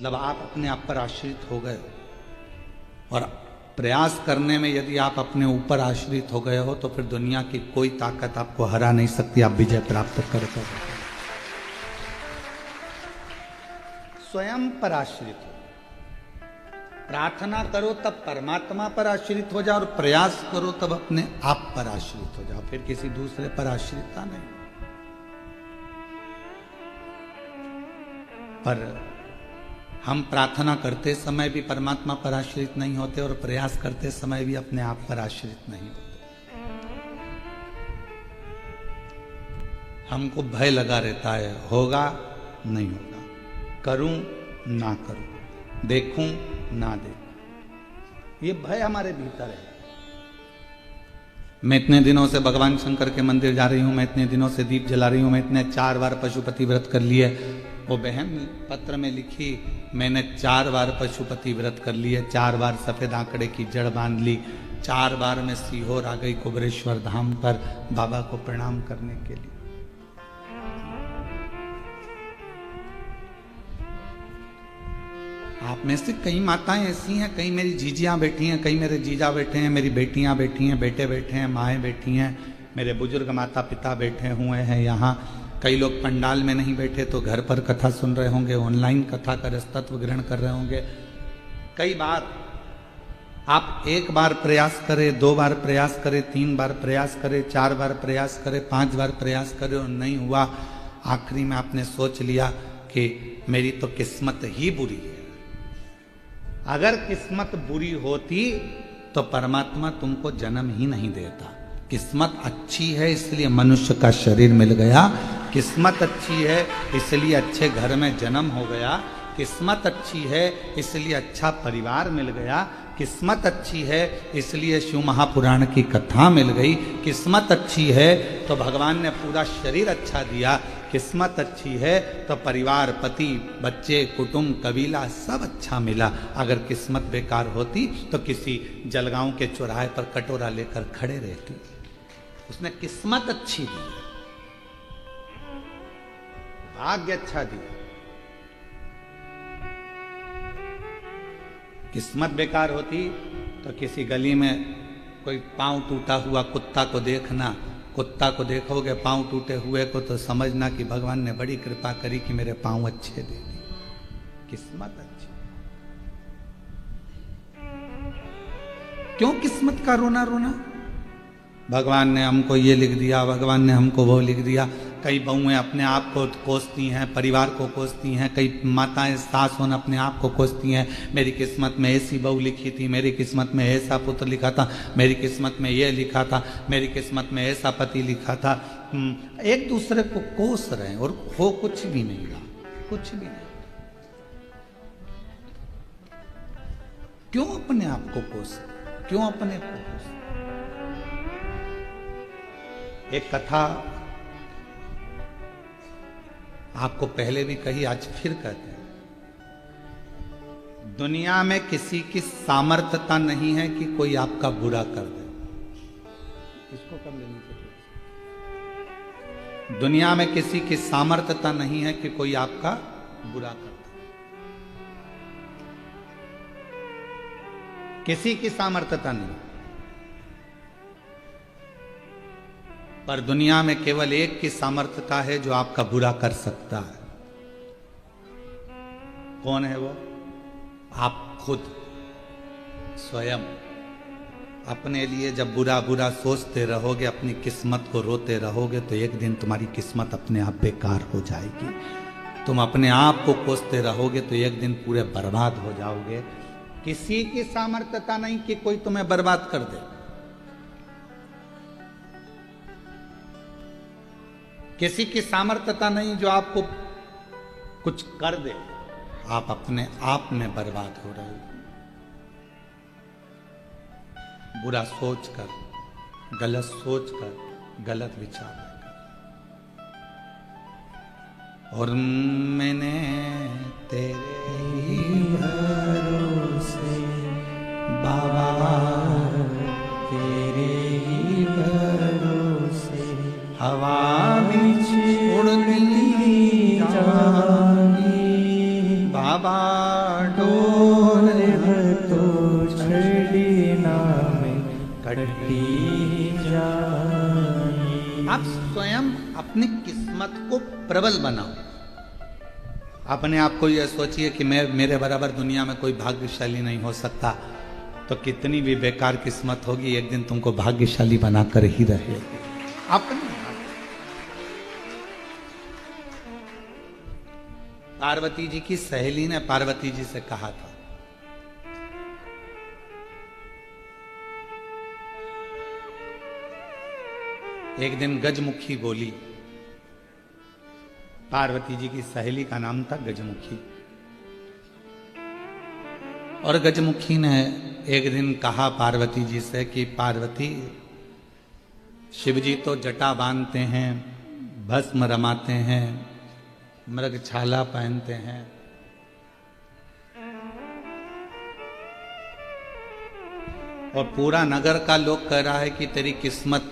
मतलब आप अपने आप पर आश्रित हो गए हो। और प्रयास करने में यदि आप अपने ऊपर आश्रित हो गए हो तो फिर दुनिया की कोई ताकत आपको हरा नहीं सकती, आप विजय प्राप्त कर सकते। स्वयं पर आश्रित हो, प्रार्थना करो तब परमात्मा पर आश्रित हो जाओ, और प्रयास करो तब अपने आप पर आश्रित हो जाओ, फिर किसी दूसरे पर आश्रितता नहीं। पर हम प्रार्थना करते समय भी परमात्मा पर आश्रित नहीं होते और प्रयास करते समय भी अपने आप पर आश्रित नहीं होते। हमको भय लगा रहता है, होगा नहीं होगा, करूं ना करूं, देखूं ना देखूं, ये भय हमारे भीतर है। मैं इतने दिनों से भगवान शंकर के मंदिर जा रही हूं, मैं इतने दिनों से दीप जला रही हूं, मैं इतने 4 बार पशुपति व्रत कर लिए। वो बहन पत्र में लिखी, मैंने 4 बार पशुपति व्रत कर लिए, 4 बार सफेद आंकड़े की जड़ बांध ली, 4 बार मैं सीहोर आ गई कुबरेश्वर धाम पर बाबा को प्रणाम करने के लिए। आप में से कई माताएं ऐसी हैं, कई मेरी जीजियां बैठी हैं, कई मेरे जीजा बैठे हैं, मेरी बेटियां बैठी हैं, बेटे बैठे हैं, माएँ बैठी हैं, मेरे बुजुर्ग माता पिता बैठे हुए हैं यहाँ। कई लोग पंडाल में नहीं बैठे तो घर पर कथा सुन रहे होंगे, ऑनलाइन कथा का रसतत्व ग्रहण कर रहे होंगे। कई बार आप 1 बार प्रयास करें, 2 बार प्रयास करें, 3 बार प्रयास करें, 4 बार प्रयास करें, 5 बार प्रयास करें और नहीं हुआ। आखिरी में आपने सोच लिया कि मेरी तो किस्मत ही बुरी है। अगर किस्मत बुरी होती तो परमात्मा तुमको जन्म ही नहीं देता। किस्मत अच्छी है इसलिए मनुष्य का शरीर मिल गया, किस्मत अच्छी है इसलिए अच्छे घर में जन्म हो गया, किस्मत अच्छी है इसलिए अच्छा परिवार मिल गया, किस्मत अच्छी है इसलिए शिव महापुराण की कथा मिल गई, किस्मत अच्छी है तो भगवान ने पूरा शरीर अच्छा दिया, किस्मत अच्छी है तो परिवार, पति, बच्चे, कुटुंब, कबीला सब अच्छा मिला। अगर किस्मत बेकार होती तो किसी जलगांव के चौराहे पर कटोरा लेकर खड़े रहती। उसने किस्मत अच्छी दी, भाग्य अच्छा दिया। किस्मत बेकार होती तो किसी गली में कोई पांव टूटा हुआ कुत्ता को देखना, कुत्ता को देखोगे पांव टूटे हुए को तो समझना कि भगवान ने बड़ी कृपा करी कि मेरे पांव अच्छे दे दिए। किस्मत अच्छी। क्यों किस्मत का रोना रोना? भगवान ने हमको ये लिख दिया, भगवान ने हमको वो लिख दिया। कई बहुएं अपने आप को कोसती हैं, परिवार को कोसती हैं, कई माताएं सास होन अपने आप को कोसती हैं। मेरी किस्मत में ऐसी बहू लिखी थी, मेरी किस्मत में ऐसा पुत्र लिखा था, मेरी किस्मत में ये लिखा था, मेरी किस्मत में ऐसा पति लिखा था। एक दूसरे को कोस रहे हैं और हो कुछ भी नहीं रहा, कुछ भी नहीं। क्यों अपने आप को कोस, क्यों अपने को कोस? एक कथा आपको पहले भी कही, आज फिर कहते हैं। दुनिया में किसी की सामर्थ्यता नहीं है कि कोई आपका बुरा कर दे। इसको कब लेनी चाहिए? दुनिया में किसी की सामर्थ्यता नहीं है कि कोई आपका बुरा कर दे। किसी की सामर्थ्यता नहीं, पर दुनिया में केवल एक की सामर्थ्यता है जो आपका बुरा कर सकता है। कौन है वो? आप खुद स्वयं। अपने लिए जब बुरा बुरा सोचते रहोगे, अपनी किस्मत को रोते रहोगे, तो एक दिन तुम्हारी किस्मत अपने आप बेकार हो जाएगी। तुम अपने आप को कोसते रहोगे तो एक दिन पूरे बर्बाद हो जाओगे। किसी की सामर्थ्यता नहीं कि कोई तुम्हें बर्बाद कर दे। किसी की सामर्थ्यता नहीं जो आपको कुछ कर दे। आप अपने आप में बर्बाद हो रहे हो। बुरा सोचकर, गलत सोचकर, गलत विचार लेकर। और मैंने तेरे ही भरोसे बाबा, तेरे ही भरोसे हवा उड़ती जानी बाबा, डोर तो छड़ी नाम कटी जाए। आप स्वयं अपनी किस्मत को प्रबल बनाओ। अपने आप को यह सोचिए कि मैं मेरे बराबर दुनिया में कोई भाग्यशाली नहीं हो सकता, तो कितनी भी बेकार किस्मत होगी एक दिन तुमको भाग्यशाली बनाकर ही रहेगी। अपने पार्वती जी की सहेली ने पार्वती जी से कहा था, एक दिन गजमुखी बोली। पार्वती जी की सहेली का नाम था गजमुखी। और गजमुखी ने एक दिन कहा पार्वती जी से कि पार्वती, शिवजी तो जटा बांधते हैं, भस्म रमाते हैं, मृगछाला पहनते हैं, और पूरा नगर का लोग कह रहा है कि तेरी किस्मत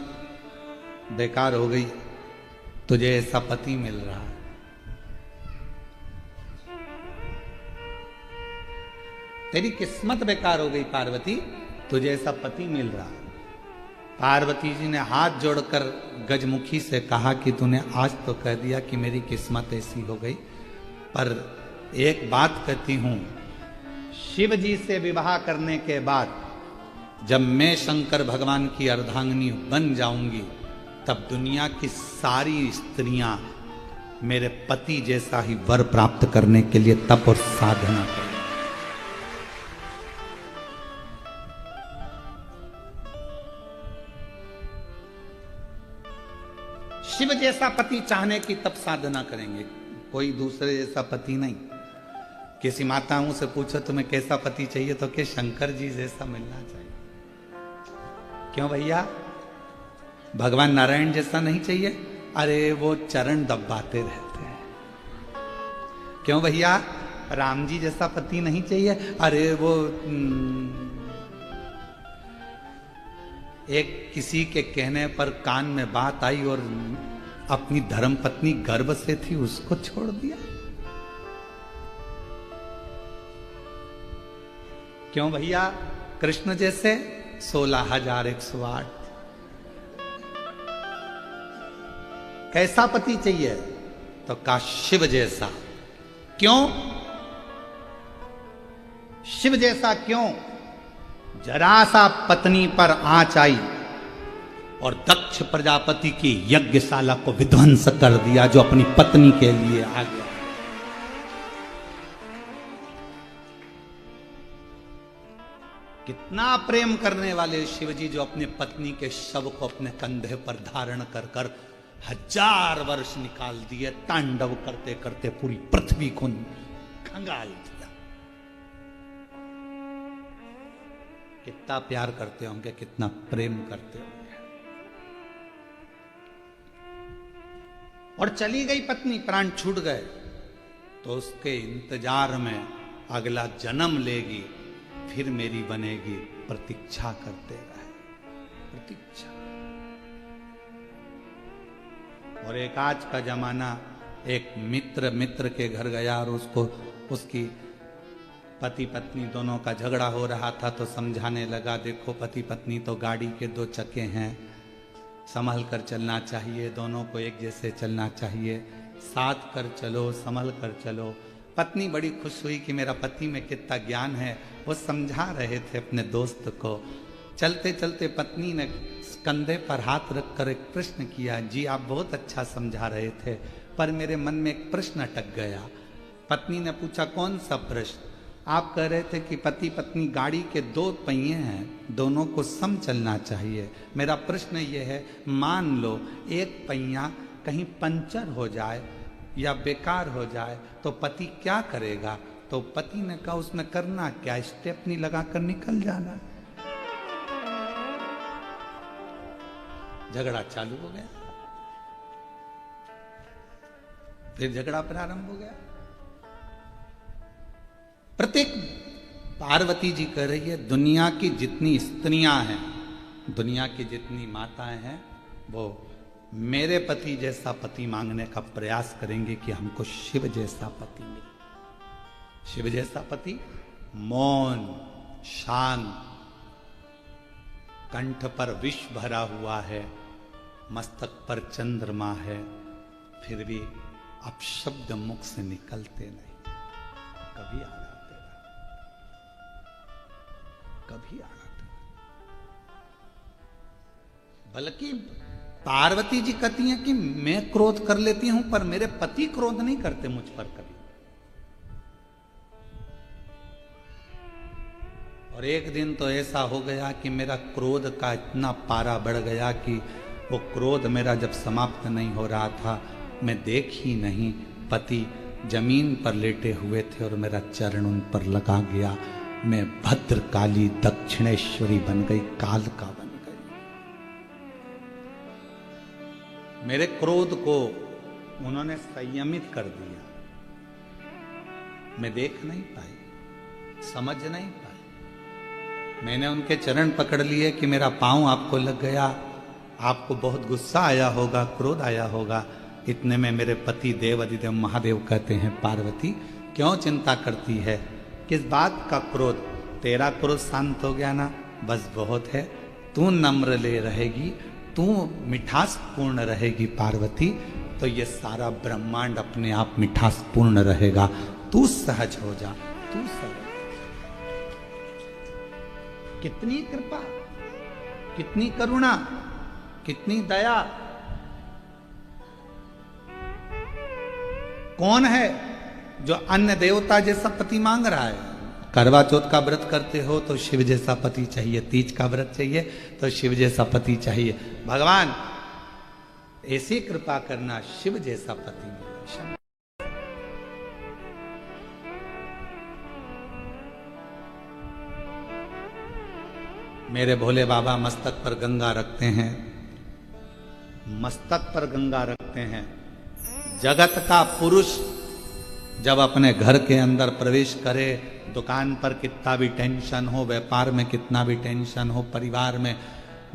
बेकार हो गई, तुझे ऐसा पति मिल रहा है। तेरी किस्मत बेकार हो गई पार्वती, तुझे ऐसा पति मिल रहा है। पार्वती जी ने हाथ जोड़कर गजमुखी से कहा कि तूने आज तो कह दिया कि मेरी किस्मत ऐसी हो गई, पर एक बात कहती हूं, शिव जी से विवाह करने के बाद जब मैं शंकर भगवान की अर्धांगिनी बन जाऊंगी, तब दुनिया की सारी स्त्रियां मेरे पति जैसा ही वर प्राप्त करने के लिए तप और साधना करें। शिव जैसा पति चाहने की तब साधना करेंगे, कोई दूसरे जैसा पति नहीं। किसी माताओं से पूछो तुम्हें कैसा पति चाहिए, तो क्या शंकर जी जैसा मिलना चाहिए। क्यों भैया, भगवान नारायण जैसा नहीं चाहिए? अरे वो चरण दबाते रहते हैं। क्यों भैया, राम जी जैसा पति नहीं चाहिए? अरे वो एक किसी के कहने पर कान में बात आई और अपनी धर्म पत्नी गर्भ से थी, उसको छोड़ दिया। क्यों भैया, कृष्ण जैसे 16,108। कैसा पति चाहिए? तो का शिव जैसा। क्यों शिव जैसा? क्यों? जरा सा पत्नी पर आंच आई और दक्ष प्रजापति की यज्ञशाला को विध्वंस कर दिया, जो अपनी पत्नी के लिए आ गया। कितना प्रेम करने वाले शिवजी, जो अपने पत्नी के शव को अपने कंधे पर धारण कर कर 1000 वर्ष निकाल दिए, तांडव करते करते पूरी पृथ्वी को खंगाल दिया। कितना प्यार करते होंगे, कितना प्रेम करते होंगे। और चली गई पत्नी, प्राण छूट गए, तो उसके इंतजार में अगला जन्म लेगी, फिर मेरी बनेगी, प्रतीक्षा करते रहे, प्रतीक्षा। और एक आज का जमाना, एक मित्र के घर गया और उसको उसकी पति पत्नी दोनों का झगड़ा हो रहा था, तो समझाने लगा, देखो पति पत्नी तो गाड़ी के 2 चक्के हैं, संभल कर चलना चाहिए, दोनों को एक जैसे चलना चाहिए, साथ कर चलो, संभल कर चलो। पत्नी बड़ी खुश हुई कि मेरा पति में कितना ज्ञान है, वो समझा रहे थे अपने दोस्त को। चलते चलते पत्नी ने कंधे पर हाथ रखकर एक प्रश्न किया, जी आप बहुत अच्छा समझा रहे थे, पर मेरे मन में एक प्रश्न अटक गया। पत्नी ने पूछा, कौन सा प्रश्न? आप कह रहे थे कि पति पत्नी गाड़ी के 2 पहिए हैं, दोनों को सम चलना चाहिए। मेरा प्रश्न ये है, मान लो एक पहिया कहीं पंचर हो जाए या बेकार हो जाए, तो पति क्या करेगा? तो पति ने कहा, उसमें करना क्या, स्टेपनी लगाकर निकल जाना। झगड़ा चालू हो गया, फिर झगड़ा प्रारंभ हो गया। प्रत्येक पार्वती जी कह रही है, दुनिया की जितनी स्त्रियां हैं, दुनिया की जितनी माताएं हैं, वो मेरे पति जैसा पति मांगने का प्रयास करेंगे कि हमको शिव जैसा पति मिले। शिव जैसा पति मौन, शांत, कंठ पर विष भरा हुआ है, मस्तक पर चंद्रमा है, फिर भी अपशब्द मुख से निकलते नहीं। कभी आड़ा तेरा, कभी आड़ा तेरा। बल्कि पार्वती जी कहती हैं कि मैं क्रोध कर लेती हूं पर मेरे पति क्रोध नहीं करते मुझ पर कभी। और एक दिन तो ऐसा हो गया कि मेरा क्रोध का इतना पारा बढ़ गया कि वो क्रोध मेरा जब समाप्त नहीं हो रहा था, मैं देख ही नहीं, पति जमीन पर लेटे हुए थे और मेरा चरण उन पर लगा गया। मैं भद्रकाली दक्षिणेश्वरी बन गई, कालका बन गई। मेरे क्रोध को उन्होंने संयमित कर दिया। मैं देख नहीं पाई, समझ नहीं पाई। मैंने उनके चरण पकड़ लिए कि मेरा पांव आपको लग गया, आपको बहुत गुस्सा आया होगा, क्रोध आया होगा। इतने में मेरे पति देव अधिदेव महादेव कहते हैं, पार्वती क्यों चिंता करती है, किस बात का क्रोध, तेरा क्रोध शांत हो गया ना, बस बहुत है। तू नम्र ले रहेगी, तू मिठास पूर्ण रहेगी पार्वती, तो ये सारा ब्रह्मांड अपने आप मिठास पूर्ण रहेगा। तू सहज हो जा, तू सहज। कितनी कृपा, कितनी करुणा, कितनी दया। कौन है जो अन्य देवता जैसा पति मांग रहा है? करवा चौथ का व्रत करते हो तो शिव जैसा पति चाहिए, तीज का व्रत चाहिए तो शिव जैसा पति चाहिए। भगवान ऐसी कृपा करना, शिव जैसा पति मिले। मेरे भोले बाबा मस्तक पर गंगा रखते हैं, मस्तक पर गंगा रखते हैं। जगत का पुरुष जब अपने घर के अंदर प्रवेश करे, दुकान पर कितना भी टेंशन हो, व्यापार में कितना भी टेंशन हो, परिवार में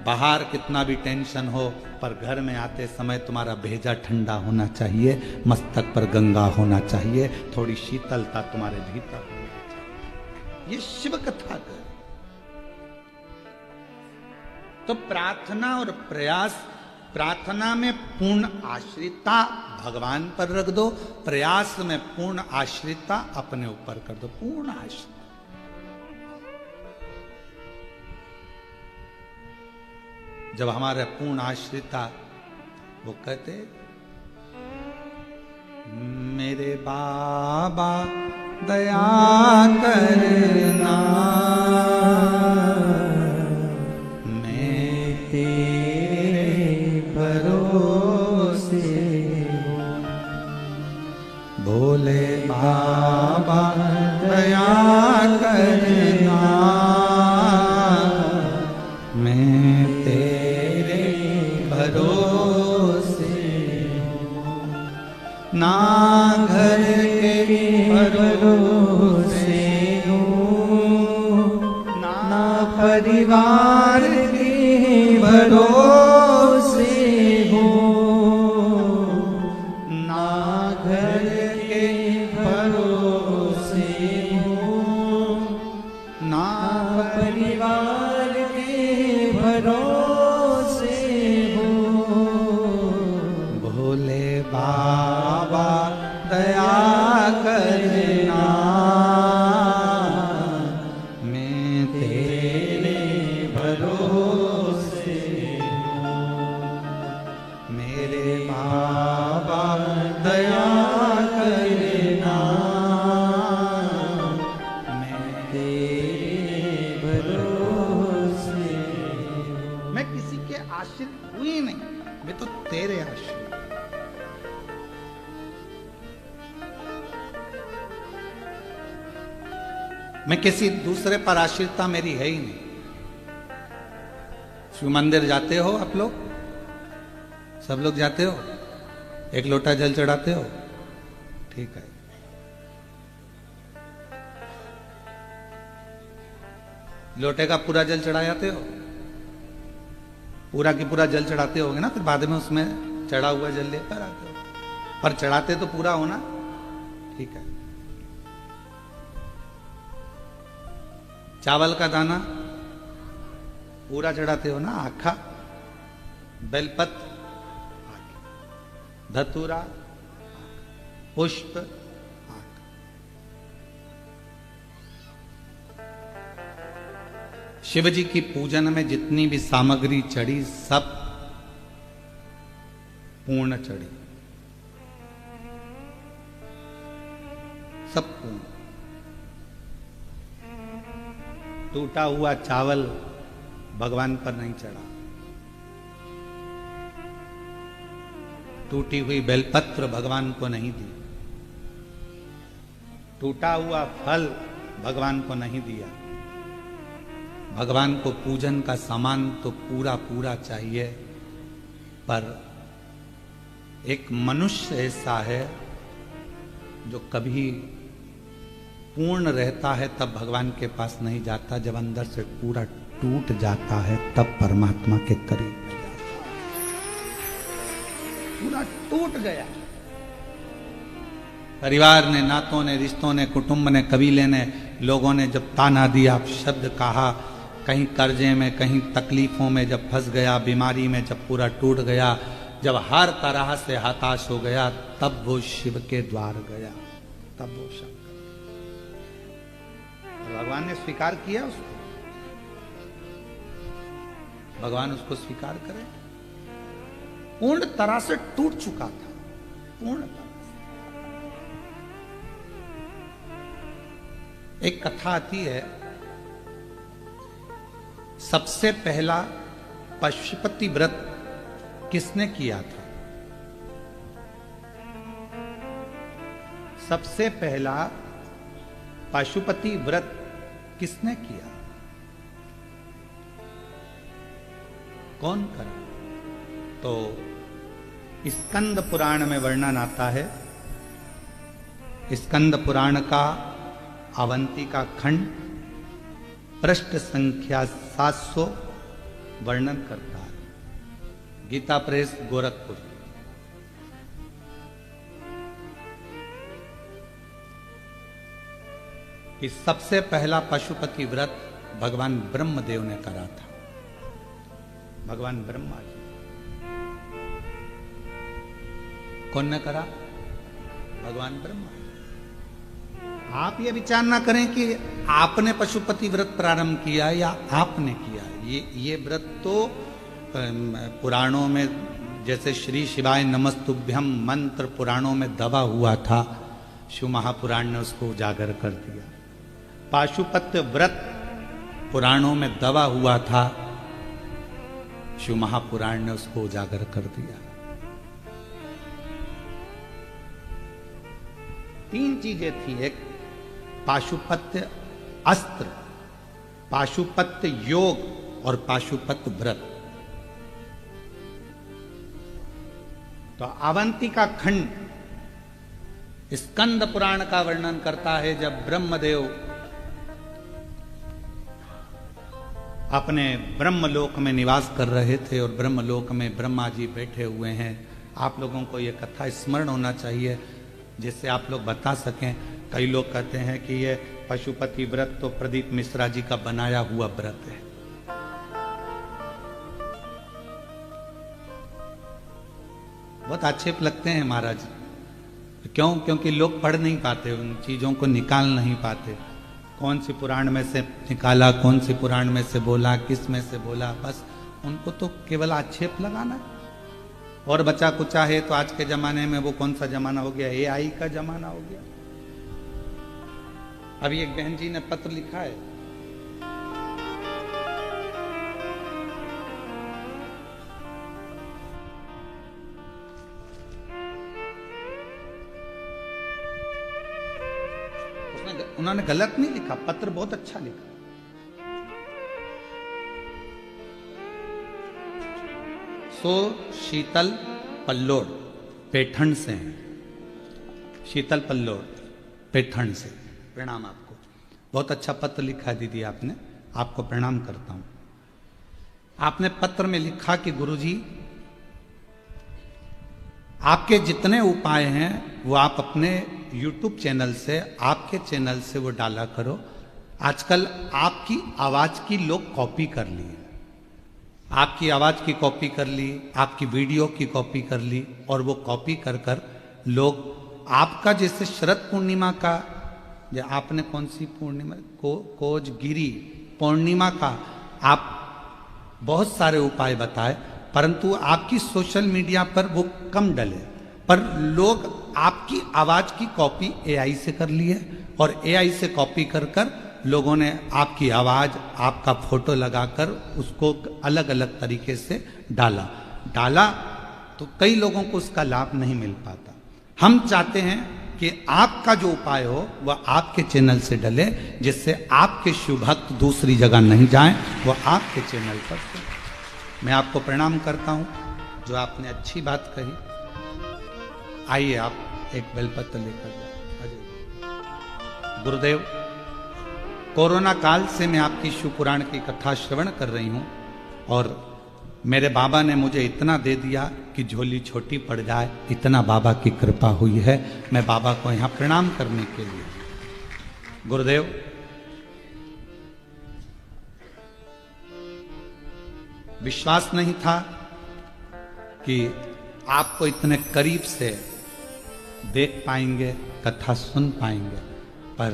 बाहर कितना भी टेंशन हो, पर घर में आते समय तुम्हारा भेजा ठंडा होना चाहिए, मस्तक पर गंगा होना चाहिए, थोड़ी शीतलता तुम्हारे भीतर होनी चाहिए। ये शिव कथा कर। तो प्रार्थना और प्रयास, प्रार्थना में पूर्ण आश्रितता भगवान पर रख दो, प्रयास में पूर्ण आश्रितता अपने ऊपर कर दो, पूर्ण आश्रित। जब हमारे पूर्ण आश्रितता, वो कहते मेरे बाबा दया करना, भोले बाबा दया करना, मैं तेरे भरोसे हूँ। ना घर के भरोसे हूँ, ना परिवार के भरोसे हूँ, ना घर परिवार के भरोसे हो। भोले बाबा दया करना, मैं तेरे भरोसे हूँ। मेरे बाबा दया करना, आश्रित हुई नहीं, मैं तो तेरे आश्रित। मैं किसी दूसरे पर आश्रितता मेरी है ही नहीं। शिव मंदिर जाते हो आप लोग, सब लोग जाते हो, एक लोटा जल चढ़ाते हो, ठीक है। लोटे का पूरा जल चढ़ा जाते हो, पूरा की पूरा जल चढ़ाते होगे ना, फिर बाद में उसमें चढ़ा हुआ जल लेकर आते हो, पर चढ़ाते तो पूरा होना, ठीक है। चावल का दाना पूरा चढ़ाते हो ना, आखा, बेलपत्र, धतूरा, पुष्प, शिव जी की पूजन में जितनी भी सामग्री चढ़ी सब पूर्ण चढ़ी, सब पूर्ण। टूटा हुआ चावल भगवान पर नहीं चढ़ा, टूटी हुई बेलपत्र भगवान को नहीं दी, टूटा हुआ फल भगवान को नहीं दिया। भगवान को पूजन का सामान तो पूरा पूरा चाहिए, पर एक मनुष्य ऐसा है जो कभी पूर्ण रहता है तब भगवान के पास नहीं जाता, जब अंदर से पूरा टूट जाता है तब परमात्मा के करीब में जाता है। पूरा टूट गया, परिवार ने, नातों ने, रिश्तों ने, कुटुंब ने, कबीले ने, लोगों ने जब ताना दिया, शब्द कहा, कहीं कर्जे में, कहीं तकलीफों में जब फंस गया, बीमारी में जब पूरा टूट गया, जब हर तरह से हताश हो गया, तब वो शिव के द्वार गया, तब वो शंकर, भगवान ने स्वीकार किया उसको। भगवान उसको स्वीकार करे, पूर्ण तरह से टूट चुका था, पूर्ण तरह से। एक कथा आती है, सबसे पहला पशुपति व्रत किसने किया था? सबसे पहला पशुपति व्रत किसने किया? कौन करा? तो स्कंद पुराण में वर्णन आता है। स्कंद पुराण का अवंती का खंड पृष्ठ संख्या 700 वर्णन करता है। गीता प्रेस गोरखपुर। कि सबसे पहला पशुपति व्रत भगवान ब्रह्मदेव ने करा था। भगवान ब्रह्मा जी। कौन ने करा? भगवान ब्रह्मा। आप ये विचार ना करें कि आपने पशुपति व्रत प्रारंभ किया या आपने किया। ये व्रत तो पुराणों में, जैसे श्री शिवाय नमस्तुभ्यम मंत्र पुराणों में दबा हुआ था, शिव महापुराण ने उसको उजागर कर दिया। पाशुपत्य व्रत पुराणों में दबा हुआ था, शिव महापुराण ने उसको उजागर कर दिया। 3 चीजें थी। एक पाशुपत्य अस्त्र, पाशुपत्य योग और पाशुपत्य व्रत। तो अवंती का खंड स्कंद पुराण का वर्णन करता है, जब ब्रह्मदेव अपने ब्रह्मलोक में निवास कर रहे थे और ब्रह्मलोक में ब्रह्मा जी बैठे हुए हैं। आप लोगों को यह कथा स्मरण होना चाहिए, जिससे आप लोग बता सकें। कई लोग कहते हैं कि ये पशुपति व्रत तो प्रदीप मिश्रा जी का बनाया हुआ व्रत है। बहुत आक्षेप लगते हैं महाराज। क्यों? क्योंकि लोग पढ़ नहीं पाते, उन चीजों को निकाल नहीं पाते। कौन सी पुराण में से निकाला, कौन सी पुराण में से बोला, किस में से बोला, बस उनको तो केवल आक्षेप लगाना है। और बचा कुचा है तो आज के जमाने में वो कौन सा जमाना हो गया? AI का जमाना हो गया। अभी एक बहन जी ने पत्र लिखा है, उन्होंने गलत नहीं लिखा, पत्र बहुत अच्छा लिखा। सो शीतल पल्लोड पैठण से हैं। शीतल पल्लोड पैठण से प्रणाम आपको। बहुत अच्छा पत्र लिखा है दीदी आपने, आपको प्रणाम करता हूं। आपने पत्र में लिखा कि गुरुजी, आपके जितने उपाय हैं वो आप अपने YouTube चैनल से, आपके चैनल से वो डाला करो। आजकल आपकी आवाज की लोग कॉपी कर ली है, आपकी आवाज की कॉपी कर ली, आपकी वीडियो की कॉपी कर ली, और वो कॉपी कर कर लोग आपका, जैसे शरद पूर्णिमा का, या आपने कौन सी पूर्णिमा कोजगिरी पूर्णिमा का आप बहुत सारे उपाय बताए, परंतु आपकी सोशल मीडिया पर वो कम डले, पर लोग आपकी आवाज की कॉपी एआई से कर ली है, और एआई से कॉपी कर कर लोगों ने आपकी आवाज, आपका फोटो लगाकर उसको अलग अलग तरीके से डाला तो कई लोगों को उसका लाभ नहीं मिल पाता। हम चाहते हैं कि आपका जो उपाय हो वह आपके चैनल से डले, जिससे आपके शिव भक्त दूसरी जगह नहीं जाएं, वह आपके चैनल पर सुने। मैं आपको प्रणाम करता हूं, जो आपने अच्छी बात कही। आइए आप एक बेलपत्र लेकर जाओ। गुरुदेव, कोरोना काल से मैं आपकी शिव पुराण की कथा श्रवण कर रही हूं, और मेरे बाबा ने मुझे इतना दे दिया कि झोली छोटी पड़ जाए, इतना बाबा की कृपा हुई है। मैं बाबा को यहां प्रणाम करने के लिए। गुरुदेव, विश्वास नहीं था कि आपको इतने करीब से देख पाएंगे, कथा सुन पाएंगे, पर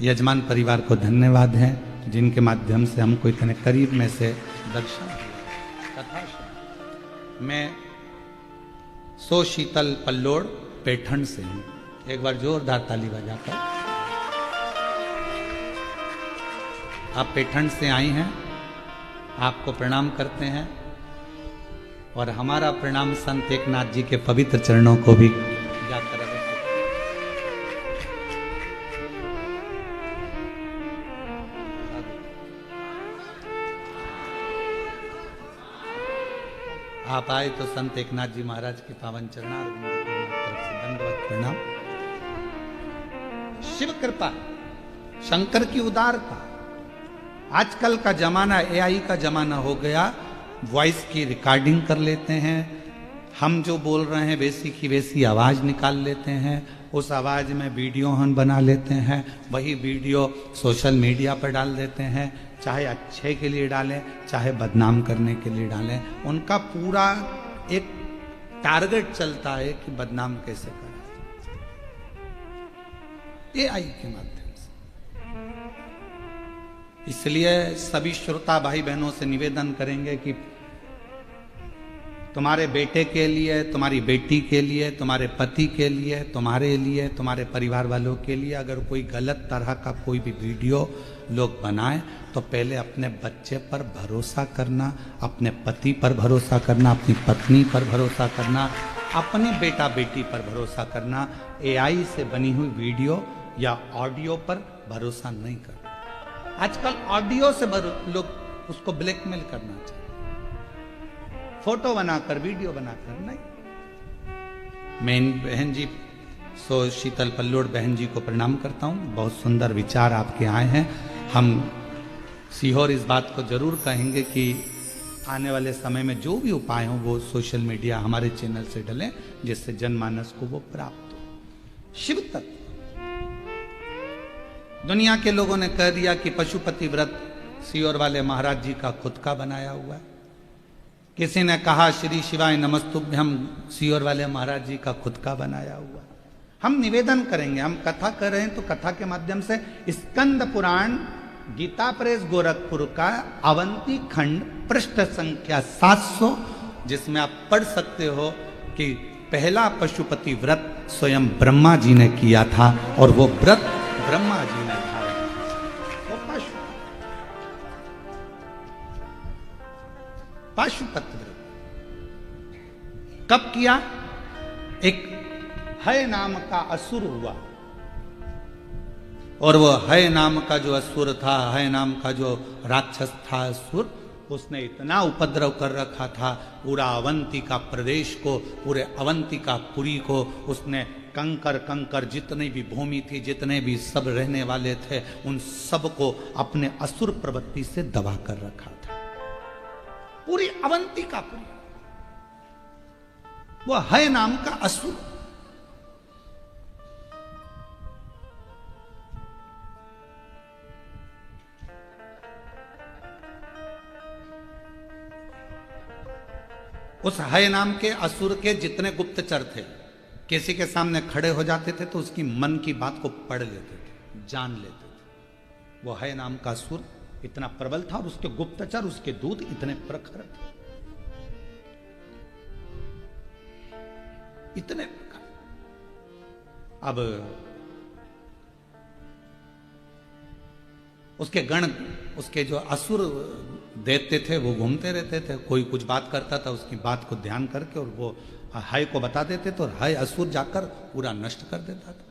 यजमान परिवार को धन्यवाद है जिनके माध्यम से हमको इतने करीब में से दर्शन हुआ, कथा सुन। मैं सो शीतल पल्लोड़ पैठण से हूं। एक बार जोरदार ताली बजाकर। आप पैठण से आई हैं, आपको प्रणाम करते हैं, और हमारा प्रणाम संत एकनाथ जी के पवित्र चरणों को भी जाकर आप आए तो संत एकनाथ जी महाराज के पावन चरणारविंद को तरफ से दंडवत प्रणाम। शिव कृपा, शंकर की उदारता। आजकल का जमाना एआई का जमाना हो गया। वॉइस की रिकॉर्डिंग कर लेते हैं, हम जो बोल रहे हैं वैसी की वैसी आवाज निकाल लेते हैं, उस आवाज में वीडियो हम बना लेते हैं, वही वीडियो सोशल मीडिया पर डाल देते हैं, चाहे अच्छे के लिए डालें चाहे बदनाम करने के लिए डालें। उनका पूरा एक टारगेट चलता है कि बदनाम कैसे करें, एआई के माध्यम से। इसलिए सभी श्रोता भाई बहनों से निवेदन करेंगे कि तुम्हारे बेटे के लिए, तुम्हारी बेटी के लिए, तुम्हारे पति के लिए, तुम्हारे परिवार वालों के लिए अगर कोई गलत तरह का कोई भी वीडियो लोग बनाएं, तो पहले अपने बच्चे पर भरोसा करना, अपने पति पर भरोसा करना, अपनी पत्नी पर भरोसा करना, अपने बेटा बेटी पर भरोसा करना। एआई से बनी हुई वीडियो या ऑडियो पर भरोसा नहीं करना। आजकल ऑडियो से लोग उसको ब्लैकमेल करना चाहिए, फोटो बनाकर, वीडियो बनाकर नहीं। मैं इन बहन जी सो शीतल पल्लोड़ बहन जी को प्रणाम करता हूँ। बहुत सुंदर विचार आपके आए हैं। हम सीहोर इस बात को जरूर कहेंगे कि आने वाले समय में जो भी उपाय हो वो सोशल मीडिया हमारे चैनल से डलें, जिससे जनमानस को वो प्राप्त हो। शिव तत्व दुनिया के लोगों ने कह दिया कि पशुपति व्रत सीहोर वाले महाराज जी का खुद का बनाया हुआ है। किसी ने कहा श्री शिवाय नमस्तुभ्यम सीहोर वाले महाराज जी का खुद का बनाया हुआ। हम निवेदन करेंगे, हम कथा कर रहे हैं तो कथा के माध्यम से स्कंद पुराण गीता प्रेस गोरखपुर का अवंती खंड पृष्ठ संख्या 700, जिसमें आप पढ़ सकते हो कि पहला पशुपति व्रत स्वयं ब्रह्मा जी ने किया था, और वो व्रत ब्रह्मा जी ने धारण किया। पाशुपत व्रत कब किया? एक हय नाम का असुर हुआ, और वो हय नाम का जो असुर था, हय नाम का जो राक्षस था असुर, उसने इतना उपद्रव कर रखा था पूरा अवंतिका प्रदेश को, पूरे अवंतिका पुरी को। उसने कंकर जितने भी भूमि थी, जितने भी सब रहने वाले थे, उन सब को अपने असुर प्रवृत्ति से दबा कर रखा था। पूरी अवंतिका पुरी, वो हय नाम का असुर। उस हय नाम के असुर के जितने गुप्तचर थे, किसी के सामने खड़े हो जाते थे तो उसकी मन की बात को पढ़ लेते थे, जान लेते थे। वो हय नाम का असुर इतना प्रबल था और उसके गुप्तचर, उसके दूत इतने प्रखर थे, इतने प्रखर। अब उसके गण, उसके जो असुर देते थे वो घूमते रहते थे, कोई कुछ बात करता था उसकी बात को ध्यान करके और वो हय को बता देते थे और हय असुर जाकर पूरा नष्ट कर देता था।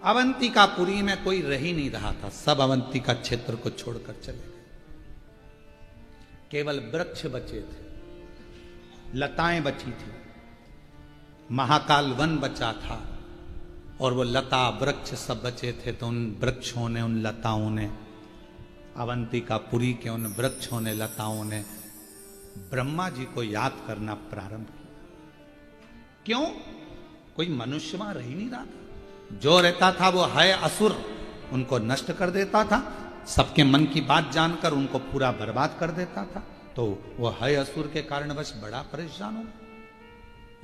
अवंतिकापुरी में कोई रह ही नहीं रहा था, सब अवंतिका क्षेत्र को छोड़कर चले गए। केवल वृक्ष बचे थे, लताएं बची थी, महाकाल वन बचा था और वो लता वृक्ष सब बचे थे। तो उन वृक्षों ने, उन लताओं ने, अवंतिकापुरी के उन वृक्षों ने, लताओं ने ब्रह्मा जी को याद करना प्रारंभ किया। क्यों? कोई मनुष्य वहां रह ही नहीं रहा था। जो रहता था वो हय असुर उनको नष्ट कर देता था, सबके मन की बात जानकर उनको पूरा बर्बाद कर देता था। तो वो हय असुर के कारणवश बड़ा परेशान हो।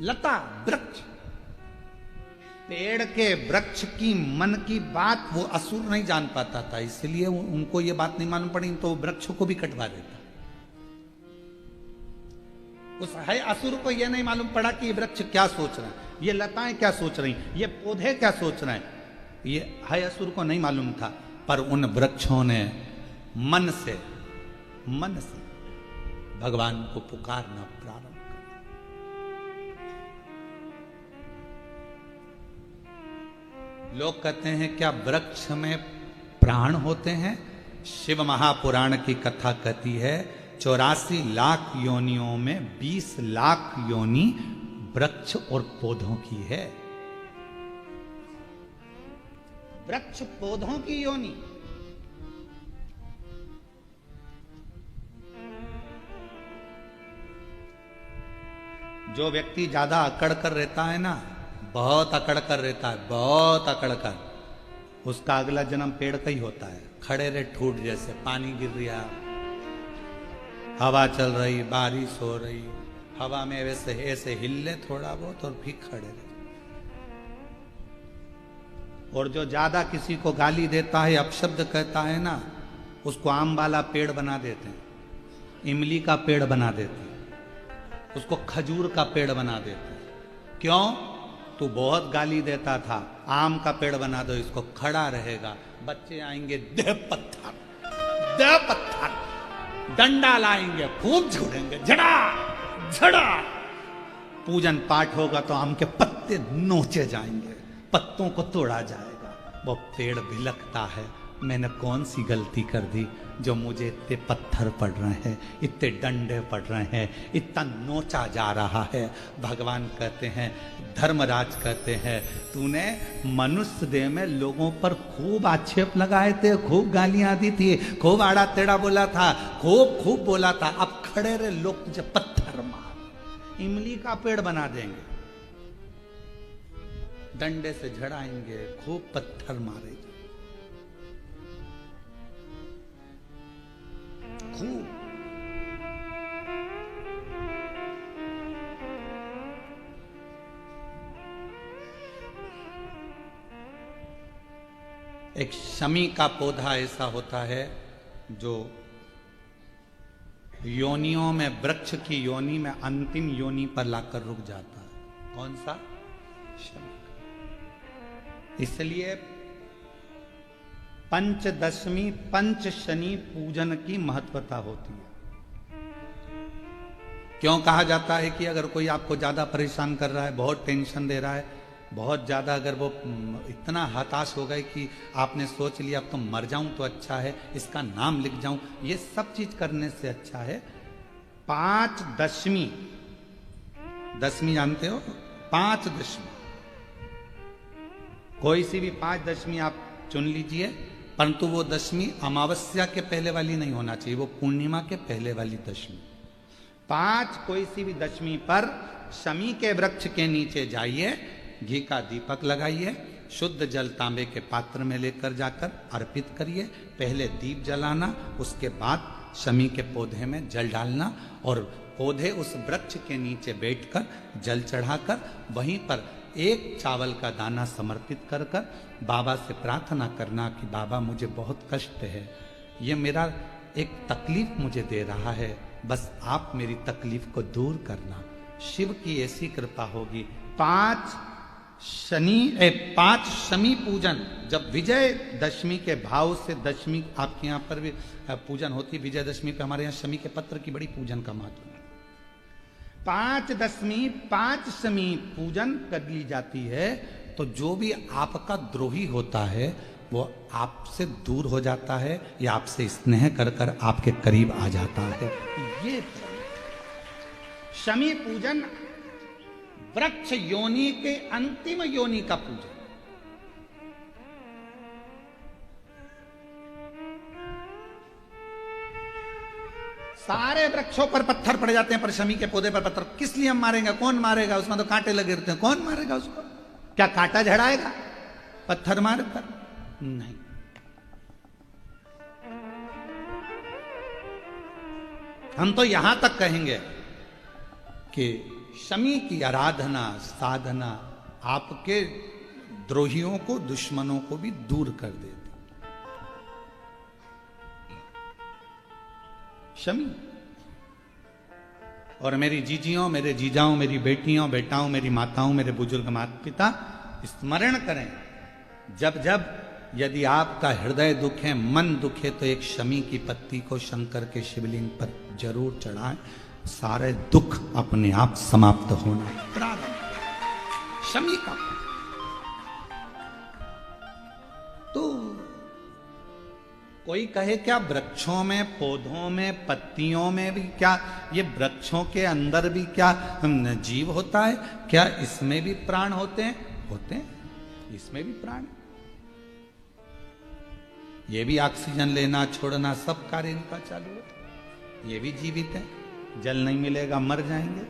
लता वृक्ष, पेड़ के वृक्ष की मन की बात वो असुर नहीं जान पाता था, इसलिए उनको ये बात नहीं मालूम पड़ी तो वृक्ष को भी कटवा देता। उस हय असुर को यह नहीं मालूम पड़ा कि ये वृक्ष क्या सोच रहा है, ये लताएं क्या सोच रही, ये पौधे क्या सोच रहे हैं, ये हय असुर को नहीं मालूम था। पर उन वृक्षों ने मन से भगवान को पुकारना प्रारंभ कर। लोग कहते हैं क्या वृक्ष में प्राण होते हैं? शिव महापुराण की कथा कहती है 84 लाख योनियों में 20 लाख योनि वृक्ष और पौधों की है। वृक्ष पौधों की योनि। जो व्यक्ति ज्यादा अकड़ कर रहता है ना, बहुत अकड़ कर रहता है, बहुत अकड़ कर, उसका अगला जन्म पेड़ का ही होता है। खड़े रहे ठूट जैसे, पानी गिर रहा, हवा चल रही, बारिश हो रही, हवा में वैसे ऐसे हिले थोड़ा बहुत और फिर खड़े रहे। और जो ज्यादा किसी को गाली देता है, अपशब्द कहता है ना, उसको आम वाला पेड़ बना देते हैं, इमली का पेड़ बना देते हैं, उसको खजूर का पेड़ बना देते हैं। क्यों? तू बहुत गाली देता था, आम का पेड़ बना दो, इसको खड़ा रहेगा। बच्चे आएंगे, दे पत्थर, दे पत्थर, डंडा लाएंगे, खूब झूड़ेंगे, झड़ा झड़ा। पूजन पाठ होगा तो आम के पत्ते नोचे जाएंगे, पत्तों को तोड़ा जाएगा। वो पेड़ भिलकता है, मैंने कौन सी गलती कर दी जो मुझे इतने पत्थर पड़ रहे हैं, इतने डंडे पड़ रहे हैं, इतना नोचा जा रहा है। भगवान कहते हैं, धर्मराज कहते हैं, तूने मनुष्य देह में लोगों पर खूब आक्षेप लगाए थे, खूब गालियां दी थी, खूब आड़ा टेढ़ा बोला था, खूब बोला था। अब खड़े रहे, लोग तुझे पत्थर मार, इमली का पेड़ बना देंगे, डंडे से झड़ाएंगे, खूब पत्थर मारेंगे, खूब। एक शमी का पौधा ऐसा होता है जो योनियों में, वृक्ष की योनि में अंतिम योनि पर लाकर रुक जाता है। कौन सा? शमी। इसलिए पंचदशमी पंच शनि पूजन की महत्वता होती है। क्यों कहा जाता है कि अगर कोई आपको ज्यादा परेशान कर रहा है, बहुत टेंशन दे रहा है, बहुत ज्यादा अगर वो इतना हताश हो गए कि आपने सोच लिया अब तो मर जाऊं तो अच्छा है, इसका नाम लिख जाऊं, ये सब चीज करने से अच्छा है 5 दशमी। दशमी जानते हो? 5 दशमी, कोई सी भी 5 दशमी आप चुन लीजिए, परंतु वो दशमी अमावस्या के पहले वाली नहीं होना चाहिए, वो पूर्णिमा के पहले वाली दशमी। 5 कोई सी भी दशमी पर शमी के वृक्ष के नीचे जाइए, घी का दीपक लगाइए, शुद्ध जल तांबे के पात्र में लेकर जाकर अर्पित करिए। पहले दीप जलाना, उसके बाद शमी के पौधे में जल डालना और पौधे उस वृक्ष के नीचे बैठकर जल चढ़ाकर वहीं पर एक चावल का दाना समर्पित कर कर बाबा से प्रार्थना करना कि बाबा मुझे बहुत कष्ट है, ये मेरा एक तकलीफ मुझे दे रहा है, बस आप मेरी तकलीफ को दूर करना। शिव की ऐसी कृपा होगी। 5 शमी पूजन, जब विजय दशमी के भाव से दशमी आपके यहाँ पर भी पूजन होती है, विजयदशमी पे हमारे यहाँ शमी के पत्र की बड़ी पूजन का महत्व है। 5 शमी पूजन कर ली जाती है तो जो भी आपका द्रोही होता है वो आपसे दूर हो जाता है या आपसे स्नेह कर कर आपके करीब आ जाता है। ये शमी पूजन वृक्ष योनि के अंतिम योनि का पूजन। सारे वृक्षों पर पत्थर पड़ जाते हैं पर शमी के पौधे पर पत्थर किस लिए हम मारेंगे? कौन मारेगा? उसमें तो कांटे लगे रहते हैं, कौन मारेगा उसको? क्या कांटा झड़ाएगा पत्थर मार कर? नहीं। हम तो यहां तक कहेंगे कि शमी की आराधना साधना आपके द्रोहियों को, दुश्मनों को भी दूर कर देती। शमी। और मेरी जीजियों, मेरे जीजाओं, मेरी बेटियों, बेटाओं, मेरी माताओं, मेरे बुजुर्ग माता पिता स्मरण करें, जब जब यदि आपका हृदय दुख है, मन दुख है, तो एक शमी की पत्ती को शंकर के शिवलिंग पर जरूर चढ़ाएं। सारे दुख अपने आप समाप्त होना प्रारंभ। शमी का तो कोई कहे क्या वृक्षों में, पौधों में, पत्तियों में भी क्या, ये वृक्षों के अंदर भी क्या जीव होता है? क्या इसमें भी प्राण होते हैं? होते हैं, इसमें भी प्राण। ये भी ऑक्सीजन लेना छोड़ना सब कार्य इनका चालू है। ये भी जीवित है। जल नहीं मिलेगा मर जाएंगे।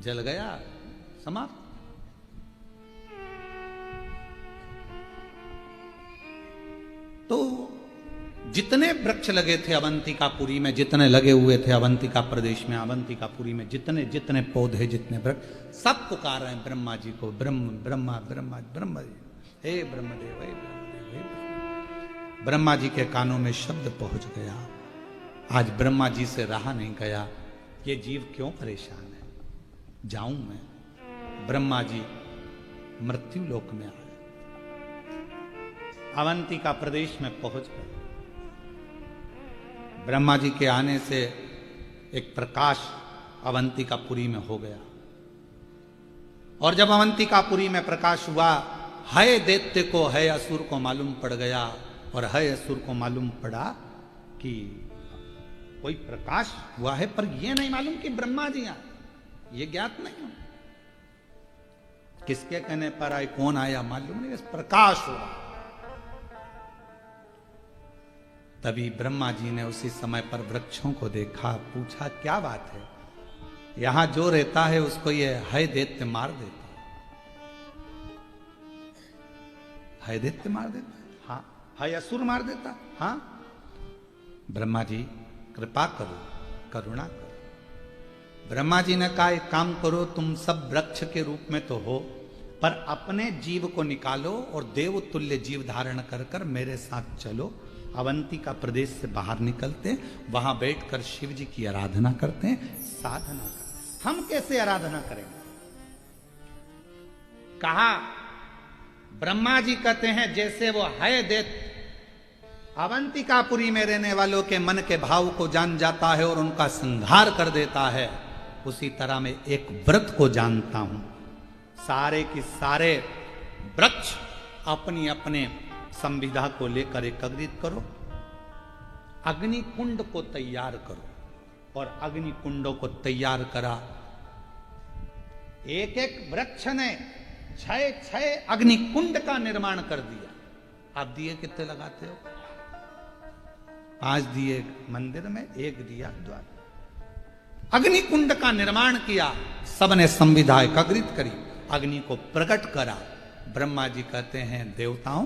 जल गया समाप्त। तो जितने वृक्ष लगे थे अवंतिकापुरी में, जितने लगे हुए थे अवंतिका प्रदेश में, अवंतिकापुरी में जितने जितने पौधे, जितने वृक्ष, सब पुकार रहे हैं ब्रह्मा जी को। ब्रह्म ब्रह्मा ब्रह्मा ब्रह्मा जी, हे ब्रह्मदेव, हे ब्रह्मदेव, हे ब्रह्मदेव। ब्रह्मा जी के कानों में शब्द पहुंच गया। आज ब्रह्मा जी से रहा नहीं गया। ये जीव क्यों परेशान है? जाऊं मैं। ब्रह्मा जी मृत्यु लोक में आए, अवंतिका प्रदेश में पहुंच गए। ब्रह्मा जी के आने से एक प्रकाश अवंतिकापुरी में हो गया। और जब अवंतिकापुरी में प्रकाश हुआ, है दैत्य को, है असुर को मालूम पड़ गया। और है असुर को मालूम पड़ा कि कोई प्रकाश हुआ है, पर यह नहीं मालूम कि ब्रह्मा जी आए, ये ज्ञात नहीं हो। किसके कहने पर आए, कौन आया मालूम नहीं, प्रकाश हुआ। तभी ब्रह्मा जी ने उसी समय पर वृक्षों को देखा, पूछा क्या बात है? यहां जो रहता है उसको ये है दैत्य मार देता है दैत्य मार देता है, हाँ। है असुर मार देता, हाँ। ब्रह्मा जी कृपा करो, करुणा करो। ब्रह्मा जी ने कहा एक काम करो, तुम सब वृक्ष के रूप में तो हो, पर अपने जीव को निकालो और देव तुल्य जीव धारण कर कर मेरे साथ चलो। अवंतिका प्रदेश से बाहर निकलते, वहां बैठकर शिव जी की आराधना करते हैं, साधना करते। हम कैसे आराधना करेंगे? कहा ब्रह्मा जी कहते हैं जैसे वो है दैत्य अवंतिकापुरी में रहने वालों के मन के भाव को जान जाता है और उनका संहार कर देता है, उसी तरह मैं एक व्रत को जानता हूं। सारे की सारे वृक्ष अपनी अपने संविधा को लेकर एकत्रित करो, अग्नि कुंड को तैयार करो। और अग्नि कुंडों को तैयार करा। एक एक वृक्ष ने 6 अग्नि कुंड का निर्माण कर दिया। आप दिए कितने लगाते हो? 5 दिए मंदिर में, 1 दिया द्वार। अग्नि कुंड का निर्माण किया, सबने संविधा एकत्रित करी, अग्नि को प्रकट करा। ब्रह्मा जी कहते हैं देवताओं,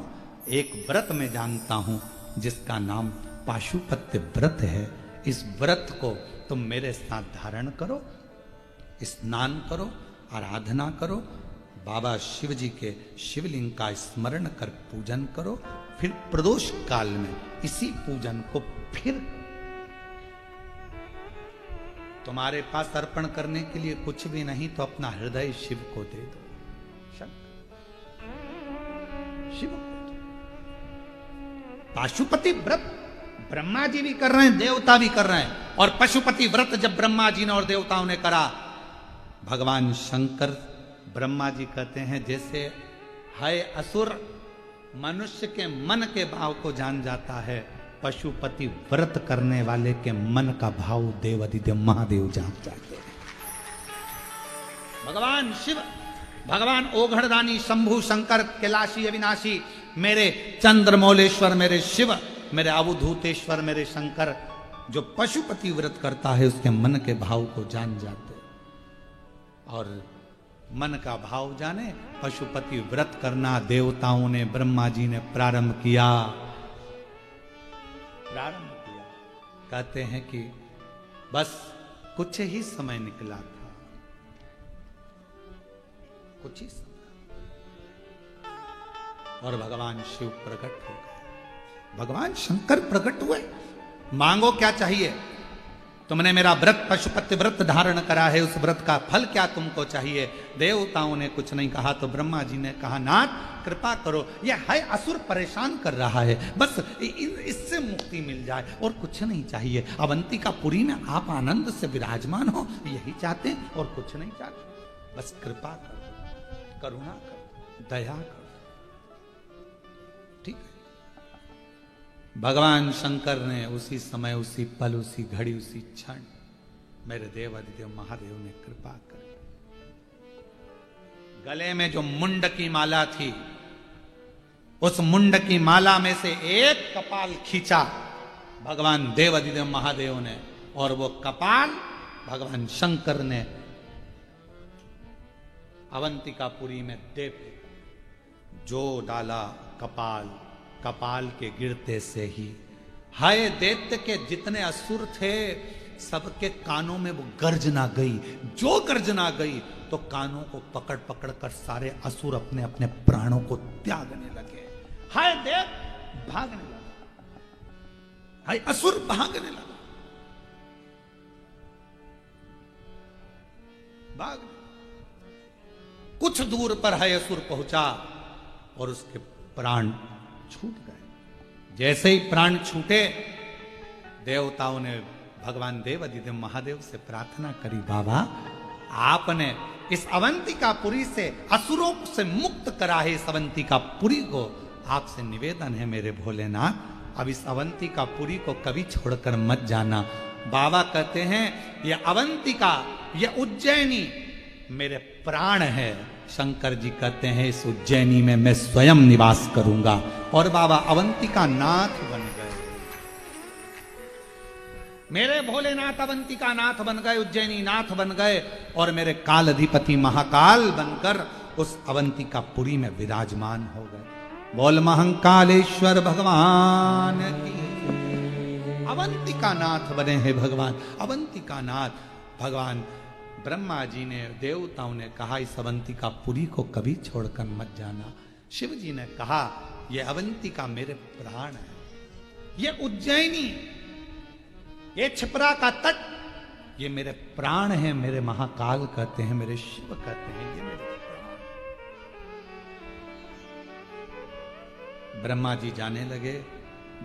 एक व्रत में जानता हूं, जिसका नाम पाशुपत्य व्रत है। इस व्रत को तुम मेरे साथ धारण करो, स्नान करो, आराधना करो, बाबा शिव जी के शिवलिंग का स्मरण कर पूजन करो। फिर प्रदोष काल में इसी पूजन को फिर तुम्हारे पास अर्पण करने के लिए कुछ भी नहीं तो अपना हृदय शिव को दे दो। शिव को दो। पाशुपति व्रत ब्रह्मा जी भी कर रहे हैं, देवता भी कर रहे हैं। और पशुपति व्रत जब ब्रह्मा जी ने और देवताओं ने करा, भगवान शंकर ब्रह्मा जी कहते हैं जैसे है असुर मनुष्य के मन के भाव को जान जाता है, पशुपति व्रत करने वाले के मन का भाव देवादिदेव महादेव जान जाते हैं। भगवान शिव, भगवान ओघड़दानी, शंभु, शंकर, कैलाशी, अविनाशी, मेरे चंद्रमौलेश्वर, मेरे शिव, मेरे अवधूतेश्वर, मेरे शंकर, जो पशुपति व्रत करता है उसके मन के भाव को जान जाते। और मन का भाव जाने, पशुपति व्रत करना देवताओं ने, ब्रह्मा जी ने प्रारंभ किया। कहते हैं कि बस कुछ ही समय निकला था, कुछ ही समय, और भगवान शिव प्रकट हो गए। भगवान शंकर प्रकट हुए। मांगो क्या चाहिए? तुमने मेरा व्रत पशुपति व्रत धारण करा है, उस व्रत का फल क्या तुमको चाहिए? देवताओं ने कुछ नहीं कहा तो ब्रह्मा जी ने कहा, नाथ कृपा करो, यह है असुर परेशान कर रहा है, बस इससे मुक्ति मिल जाए और कुछ नहीं चाहिए। अवंतिकापुरी में आप आनंद से विराजमान हो, यही चाहते हैं और कुछ नहीं चाहते। बस कृपा करो, करुणा करो, दया करो। ठीक है। भगवान शंकर ने उसी समय, उसी पल, उसी घड़ी, उसी क्षण मेरे देवादिदेव महादेव ने कृपा कर, गले में जो मुंड की माला थी, उस मुंड की माला में से एक कपाल खींचा भगवान देवादिदेव महादेव ने, और वो कपाल भगवान शंकर ने अवंतिकापुरी में दे जो डाला कपाल, कपाल के गिरते से ही हाय दैत्य के जितने असुर थे सबके कानों में वो गर्जना गई। जो गर्जना गई तो कानों को पकड़ पकड़ कर सारे असुर अपने अपने प्राणों को त्यागने लगे। हाय दैत्य भागने लगा, हाय असुर भागने लगा, भाग। कुछ दूर पर हाय असुर पहुंचा और उसके प्राण छूट गए। जैसे ही प्राण छूटे, देवताओं ने भगवान देवादिदेव महादेव से प्रार्थना करी, बाबा आपने इस अवंतिकापुरी से असुरों से मुक्त करा है, इस अवंतिकापुरी को आपसे निवेदन है मेरे भोलेनाथ, अब इस अवंतिकापुरी को कभी छोड़कर मत जाना। बाबा कहते हैं ये अवंतिका, ये उज्जैनी मेरे प्राण है। शंकर जी कहते हैं इस उज्जैनी में मैं स्वयं निवास करूंगा। और बाबा अवंतिका नाथ बन गए, मेरे भोलेनाथ अवंतिका नाथ बन गए, उज्जैनी नाथ बन गए, और मेरे काल अधिपति महाकाल बनकर उस अवंतिकापुरी में विराजमान हो गए। बोल महंकालेश्वर भगवान की। अवंतिका नाथ बने हैं भगवान, अवंतिका नाथ। भगवान ब्रह्मा जी ने, देवताओं ने कहा इस अवंतिकापुरी को कभी छोड़कर मत जाना। शिव जी ने कहा ये अवंतिका मेरे प्राण है, ये उज्जैनी, ये छिपरा का तट, ये मेरे प्राण हैं। मेरे महाकाल कहते हैं, मेरे शिव कहते हैं ये मेरे प्राण। ब्रह्मा जी जाने लगे,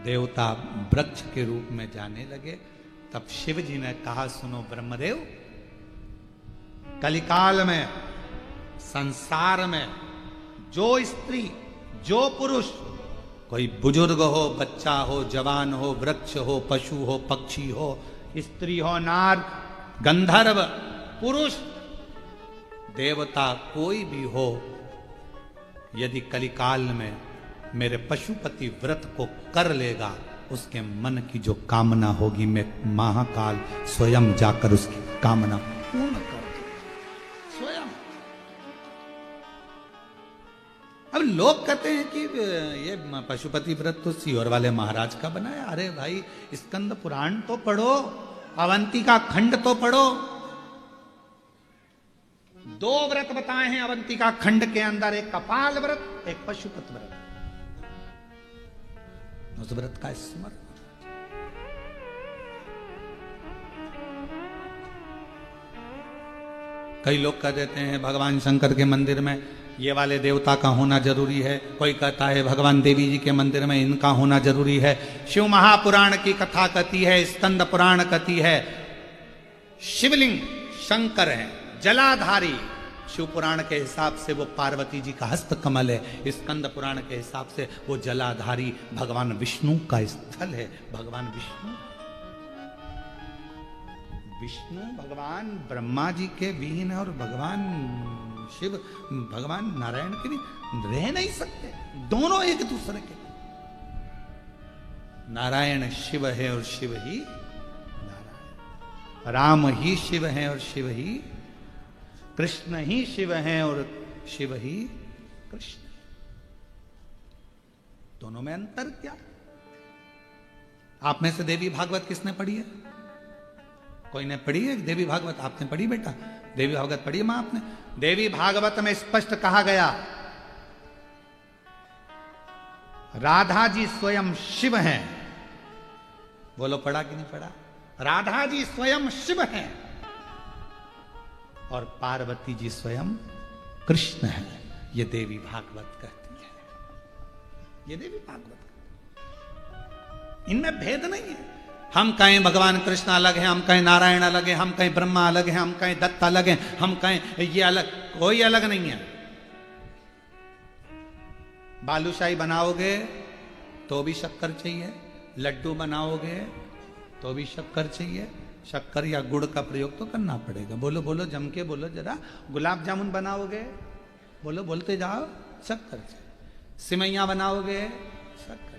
देवता वृक्ष के रूप में जाने लगे। तब शिव जी ने कहा सुनो ब्रह्मदेव, कलिकाल में संसार में जो स्त्री, जो पुरुष, कोई बुजुर्ग हो, बच्चा हो, जवान हो, वृक्ष हो, पशु हो, पक्षी हो, स्त्री हो, नार, गंधर्व, पुरुष, देवता, कोई भी हो, यदि कलिकाल में मेरे पशुपति व्रत को कर लेगा, उसके मन की जो कामना होगी मैं महाकाल स्वयं जाकर उसकी कामना पूर्ण कर। स्वयं। अब अब लोग कहते हैं कि ये पशुपति व्रत तो सीहोर वाले महाराज का बनाया। अरे भाई, स्कंद पुराण तो पढ़ो, अवंतिका खंड तो पढ़ो। 2 व्रत बताए हैं अवंतिका खंड के अंदर, एक कपाल व्रत, एक पशुपति व्रत। उस व्रत का स्मरण। कई लोग कह देते हैं भगवान शंकर के मंदिर में ये वाले देवता का होना जरूरी है, कोई कहता है भगवान देवी जी के मंदिर में इनका होना जरूरी है। शिव महापुराण की कथा कहती है, स्कंद पुराण कहती है शिवलिंग शंकर है, जलाधारी। शिव पुराण के हिसाब से वो पार्वती जी का हस्त कमल है, स्कंद पुराण के हिसाब से वो जलाधारी भगवान विष्णु का स्थल है। भगवान विष्णु भगवान ब्रह्मा जी के विहीन है और भगवान शिव भगवान नारायण के भी रह नहीं सकते, दोनों एक दूसरे के। नारायण शिव है और शिव ही नारायण, राम ही शिव है और शिव ही कृष्ण ही शिव है और शिव ही कृष्ण। दोनों में अंतर क्या? आप में से देवी भागवत किसने पढ़ी है? कोई ने पढ़ी है देवी भागवत? आपने पढ़ी बेटा? देवी भागवत पढ़ी है मां आपने? देवी भागवत में स्पष्ट कहा गया राधा जी स्वयं शिव हैं। बोलो पढ़ा कि नहीं पढ़ा? राधा जी स्वयं शिव हैं और पार्वती जी स्वयं कृष्ण हैं। ये देवी भागवत कहती है। ये देवी भागवत, इनमें भेद नहीं है। हम कहें भगवान कृष्ण अलग है, हम कहें नारायण अलग है, हम कहें ब्रह्मा अलग है, हम कहें दत्त अलग है, हम कहें ये अलग, कोई अलग नहीं है। बालूशाही बनाओगे तो भी शक्कर चाहिए, लड्डू बनाओगे तो भी शक्कर चाहिए। शक्कर या गुड़ का प्रयोग तो करना पड़ेगा। बोलो बोलो जम के बोलो जरा। गुलाब जामुन बनाओगे, बोलो बोलते जाओ, शक्कर चाहिए। सिमैया बनाओगे, शक्कर।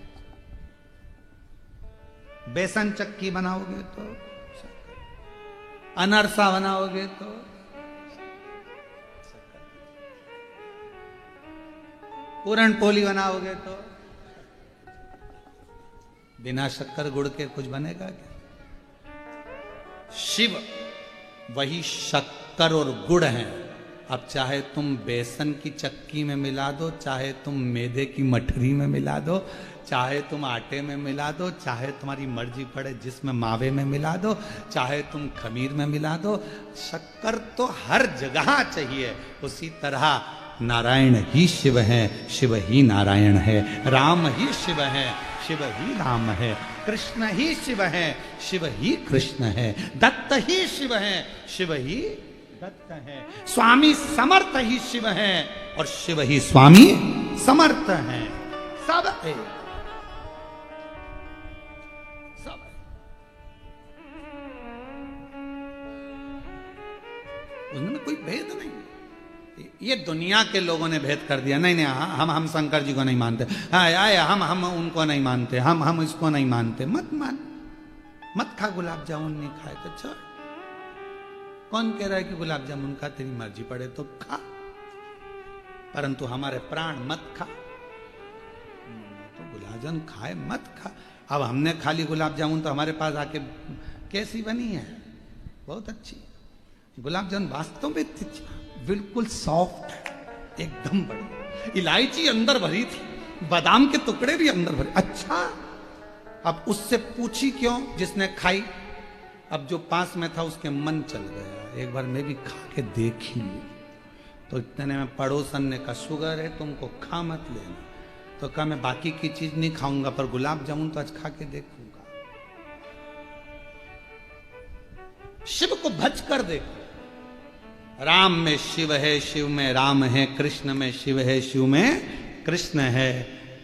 बेसन चक्की बनाओगे तो शक्कर। अनरसा बनाओगे तो शक्कर। पूरण पोली बनाओगे तो बिना शक्कर गुड़ के कुछ बनेगा क्या? शिव वही शक्कर और गुड़ हैं। अब चाहे तुम बेसन की चक्की में मिला दो, चाहे तुम मैदे की मठरी में मिला दो, चाहे तुम आटे में मिला दो, चाहे तुम्हारी मर्जी पड़े जिसमें मावे में मिला दो, चाहे तुम खमीर में मिला दो, शक्कर तो हर जगह चाहिए। उसी तरह नारायण ही शिव है, शिव ही नारायण है। राम ही शिव है, शिव ही राम है। कृष्ण ही शिव है, शिव ही कृष्ण है। दत्त ही शिव है, शिव ही दत्त है। स्वामी समर्थ ही शिव है और शिव ही स्वामी समर्थ है। सब है, सब है। उसमें कोई भेद नहीं। ये दुनिया के लोगों ने भेद कर दिया। नहीं नहीं, हम शंकर जी को नहीं मानते, हम उनको नहीं मानते, हम इसको नहीं मानते। मत मान, मत खा गुलाब जामुन, नहीं खाए तो छोड़। कौन कह रहा है कि गुलाब जामुन खा, तेरी मर्जी पड़े तो खा, परंतु हमारे प्राण मत खा। तो गुलाब जामुन खाए मत खा। अब हमने खा ली गुलाब जामुन तो हमारे पास आके कैसी बनी है? बहुत अच्छी गुलाब जामुन, वास्तव में बिल्कुल सॉफ्ट है, एकदम बढ़िया। इलायची अंदर भरी थी, बादाम के टुकड़े भी अंदर भरे। अच्छा, अब उससे पूछी क्यों जिसने खाई? अब जो पास में था उसके मन चल गया, एक बार मैं भी खा के देख ही लूं। तो इतने में पड़ोसन ने कहा शुगर है तुमको, खा मत लेना। तो कहा मैं बाकी की चीज नहीं खाऊंगा पर गुलाब जामुन तो आज खा के देखूंगा। शिव को भज कर देखो। राम में शिव है, शिव में राम है, कृष्ण में शिव है, शिव में कृष्ण है।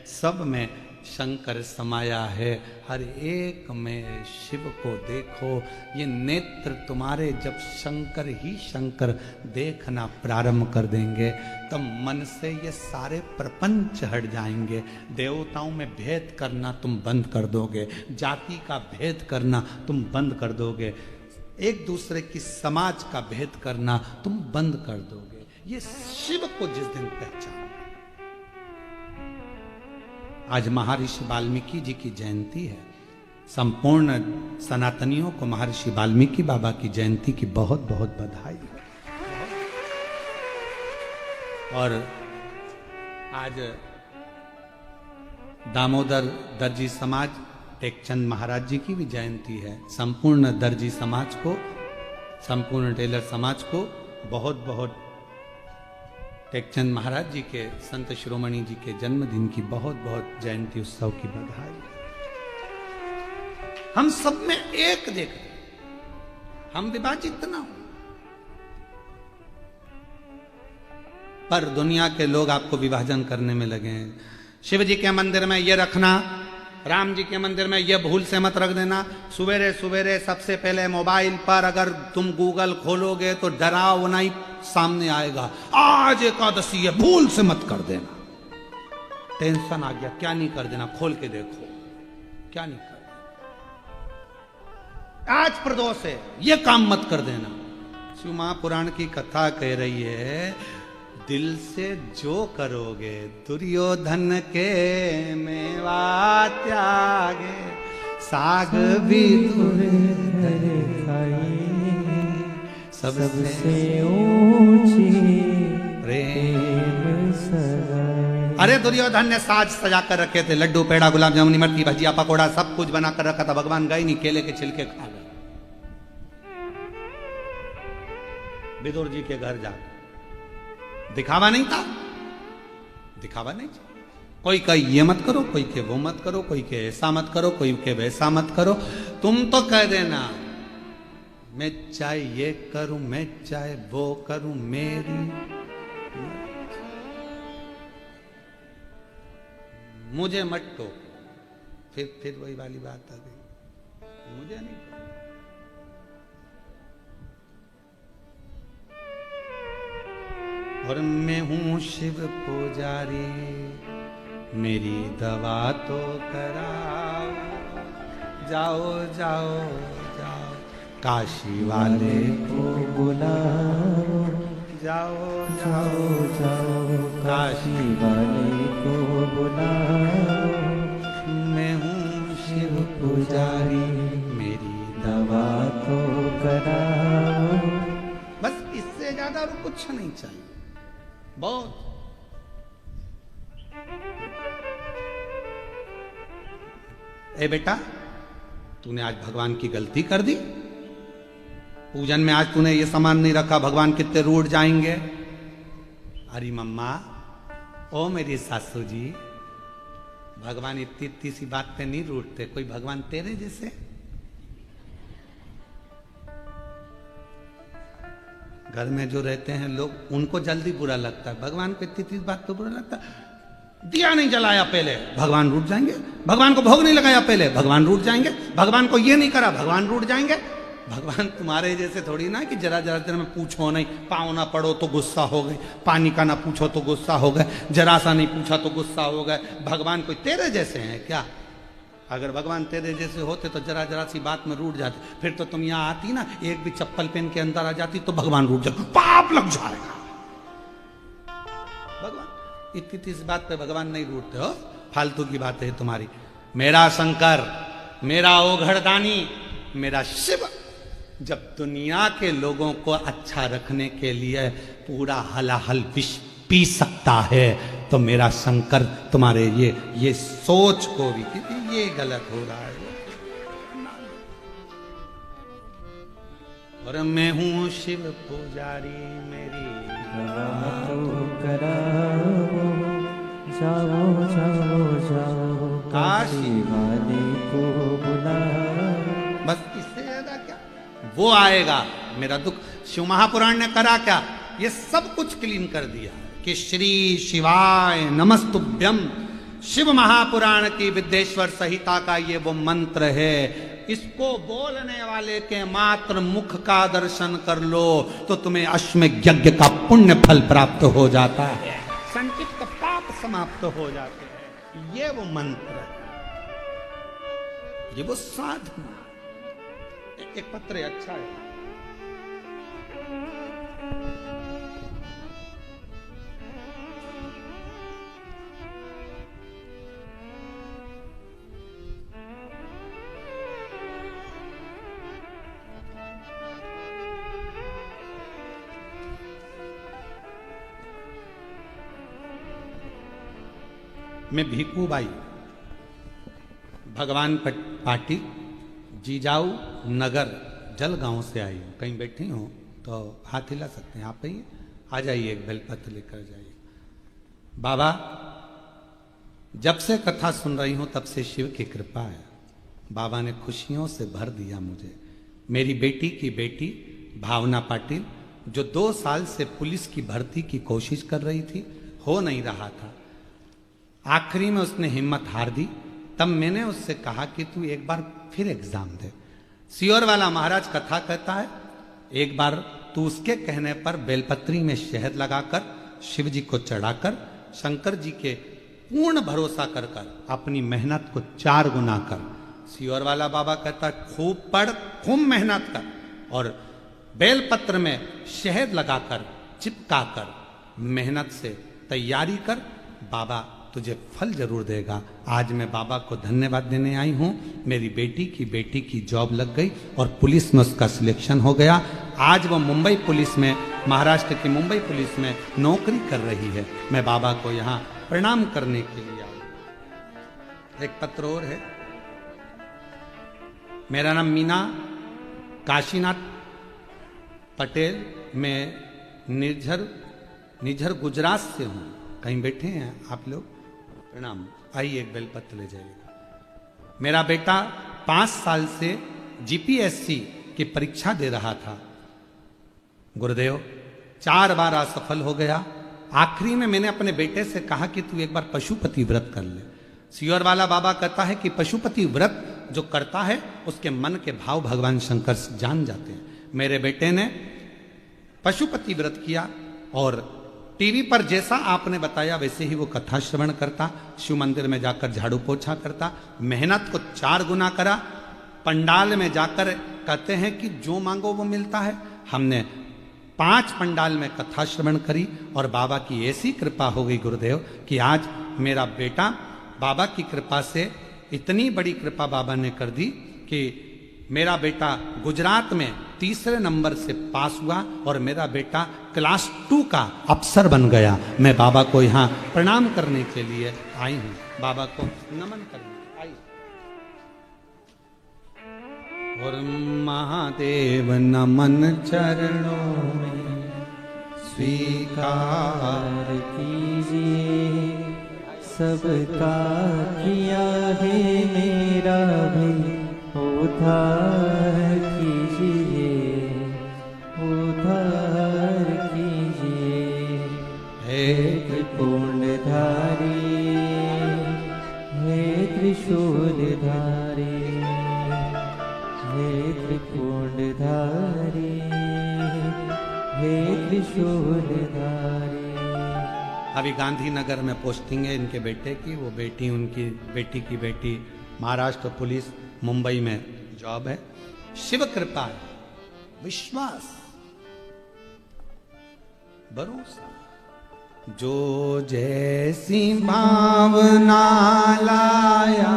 सब में शंकर समाया है, हर एक में शिव को देखो। ये नेत्र तुम्हारे जब शंकर ही शंकर देखना प्रारंभ कर देंगे तब मन से ये सारे प्रपंच हट जाएंगे। देवताओं में भेद करना तुम बंद कर दोगे, जाति का भेद करना तुम बंद कर दोगे, एक दूसरे की समाज का भेद करना तुम बंद कर दोगे। ये शिव को जिस दिन पहचान, आज महर्षि वाल्मीकि जी की जयंती है। संपूर्ण सनातनियों को महर्षि वाल्मीकि बाबा की जयंती की बहुत बहुत बधाई। और आज दामोदर दर्जी समाज टेकचंद महाराज जी की भी जयंती है। संपूर्ण दर्जी समाज को, संपूर्ण टेलर समाज को बहुत बहुत टेकचंद महाराज जी के, संत शिरोमणि जी के जन्मदिन की बहुत बहुत जयंती उत्सव की बधाई। हम सब में एक देखते, हम विभाजित ना हो, पर दुनिया के लोग आपको विभाजन करने में लगे हैं। शिव जी के मंदिर में ये रखना, राम जी के मंदिर में ये भूल से मत रख देना। सवेरे सवेरे सबसे पहले मोबाइल पर अगर तुम गूगल खोलोगे तो डरावना ही सामने आएगा, आज एकादशी है, भूल से मत कर देना। टेंशन आ गया, क्या नहीं कर देना, खोल के देखो क्या नहीं कर देना। आज प्रदोष है, ये काम मत कर देना। शिव महापुराण की कथा कह रही है, दिल से जो करोगे दुर्योधन के मेवा त्यागे, साग भी तुम्हें खाई, सबसे ऊंची प्रेम सगाई। अरे दुर्योधन ने साज सजा कर रखे थे, लड्डू पेड़ा गुलाब जामुन इमरती भजिया पकोड़ा सब कुछ बना कर रखा था। भगवान गए नहीं, केले के छिलके खा गए। विदुर जी के घर जा, दिखावा नहीं था, दिखावा नहीं था। कोई कहे ये मत करो, कोई के वो मत करो, कोई के ऐसा मत करो, कोई के वैसा मत करो। तुम तो कह देना, मैं चाहे ये करूं, मैं चाहे वो करूं, मेरी मुझे मत टोको। फिर वही वाली बात आ गई, मुझे नहीं। और मैं हूं शिव पुजारी, मेरी दवा तो कराओ, जाओ जाओ जाओ काशी वाले को बुलाओ, जाओ जाओ जाओ काशी वाले को बुलाओ। मैं हूं शिव पुजारी, मेरी दवा तो कराओ। बस इससे ज्यादा और कुछ नहीं चाहिए। बहुत ए बेटा, तूने आज भगवान की गलती कर दी। पूजन में आज तूने ये सामान नहीं रखा, भगवान कितने रूठ जाएंगे। अरे मम्मा, ओ मेरी सासू जी, भगवान इतनी इतनी सी बात पे नहीं रूठते। कोई भगवान तेरे जैसे। घर में जो रहते हैं लोग, उनको जल्दी बुरा लगता है, भगवान को इतनी इतनी बात तो बुरा लगता है। दिया नहीं जलाया पहले, भगवान रूठ जाएंगे। भगवान को भोग नहीं लगाया पहले, भगवान रूठ जाएंगे। भगवान को ये नहीं करा, भगवान रूठ जाएंगे। भगवान तुम्हारे जैसे थोड़ी ना कि जरा जरा देर में पूछो नहीं, पाँव ना पड़ो तो गुस्सा हो गए, पानी का ना पूछो तो गुस्सा हो गए, जरा सा नहीं पूछा तो गुस्सा हो गए। भगवान कोई तेरे जैसे हैं क्या? अगर भगवान तेरे जैसे होते तो जरा जरा सी बात में रूठ जाते। फिर तो तुम यहाँ आती ना, एक भी चप्पल पहन के अंदर आ जाती तो भगवान रूठ जाता, पाप लग जाएगा। भगवान इतनी इस बात पे भगवान नहीं रूठते हो, फालतू की बात है तुम्हारी। मेरा शंकर, मेरा ओघड़दानी, मेरा शिव जब दुनिया के लोगों को अच्छा रखने के लिए पूरा हलाहल विष पी सकता है, तो मेरा शंकर तुम्हारे ये सोच को भी कि ये गलत हो रहा है। और मैं हूं शिव पुजारी, मेरी दवा तो कराओ, जाओ जाओ जाओ काशी वाले को बुलाओ। बस इससे ज्यादा क्या वो आएगा। मेरा दुख शिव महापुराण ने करा क्या? ये सब कुछ क्लीन कर दिया कि श्री शिवाय नमस्तुभ्यम। शिव महापुराण की विद्येश्वर संहिता का ये वो मंत्र है। इसको बोलने वाले के मात्र मुख का दर्शन कर लो तो तुम्हें अश्वमेध यज्ञ का पुण्य फल प्राप्त हो जाता है, संचित पाप समाप्त हो जाते हैं। ये वो मंत्र है, ये वो साधना। एक पत्र है, अच्छा है। मैं भीकूबाई भगवान पाटिल जीजाऊ नगर जलगांव से आई हूँ। कहीं बैठी हूँ तो हाथ हिला सकते हैं आप ही, आ जाइए, एक बेलपत्र लेकर जाइए। बाबा, जब से कथा सुन रही हूँ तब से शिव की कृपा है। बाबा ने खुशियों से भर दिया मुझे। मेरी बेटी की बेटी भावना पाटिल, जो 2 साल से पुलिस की भर्ती की कोशिश कर रही थी, हो नहीं रहा था, आखिरी में उसने हिम्मत हार दी। तब मैंने उससे कहा कि तू एक बार फिर एग्जाम दे। सियोर वाला महाराज कथा कहता है, एक बार तू उसके कहने पर बेलपत्री में शहद लगाकर शिव जी को चढ़ाकर शंकर जी के पूर्ण भरोसा कर अपनी मेहनत को 4 गुना कर। सियोर वाला बाबा कहता है, खूब पढ़, खूब मेहनत कर और बेलपत्र में शहद लगाकर चिपकाकर मेहनत से तैयारी कर, बाबा तुझे फल जरूर देगा। आज मैं बाबा को धन्यवाद देने आई हूँ। मेरी बेटी की जॉब लग गई और पुलिस में उसका सिलेक्शन हो गया। आज वो मुंबई पुलिस में, महाराष्ट्र की मुंबई पुलिस में नौकरी कर रही है। मैं बाबा को यहाँ प्रणाम करने के लिए आई। एक पत्र और है। मेरा नाम मीना काशीनाथ पटेल, मैं निझर गुजरात से हूँ। कहीं बैठे हैं आप लोग? प्रणाम। आइए, एक बेलपत्र ले जाइएगा। मेरा बेटा 5 साल से जीपीएससी की परीक्षा दे रहा था। गुरुदेव 4 बार असफल हो गया। आखिरी में मैंने अपने बेटे से कहा कि तू एक बार पशुपति व्रत कर ले। सियोर वाला बाबा कहता है कि पशुपति व्रत जो करता है उसके मन के भाव भगवान शंकर जान जाते हैं। मेरे बेटे ने पशुपति व्रत किया और टीवी पर जैसा आपने बताया वैसे ही वो कथा श्रवण करता, शिव मंदिर में जाकर झाड़ू पोछा करता, मेहनत को 4 गुना करा। पंडाल में जाकर कहते हैं कि जो मांगो वो मिलता है। हमने 5 पंडाल में कथा श्रवण करी और बाबा की ऐसी कृपा हो गई गुरुदेव कि आज मेरा बेटा, बाबा की कृपा से, इतनी बड़ी कृपा बाबा ने कर दी कि मेरा बेटा गुजरात में 3रे नंबर से पास हुआ और मेरा बेटा क्लास 2 का अफसर बन गया। मैं बाबा को यहाँ प्रणाम करने के लिए आई हूँ, बाबा को नमन करने आई। और महादेव नमन चरणों में स्वीकार कीजिए, सबका किया है मेरा भी उद्धार कीजिए, उद्धार कीजिए। हे त्रिपुंडधारी, हे त्रिशूलधारी, हे त्रिपुंडधारी, हे त्रिशूलधारी। अभी गांधीनगर में पोस्टिंग है इनके बेटे की। वो बेटी, उनकी बेटी की बेटी महाराष्ट्र पुलिस, मुंबई में जॉब है। शिव कृपा है, विश्वास, भरोसा। जो जैसी भावना लाया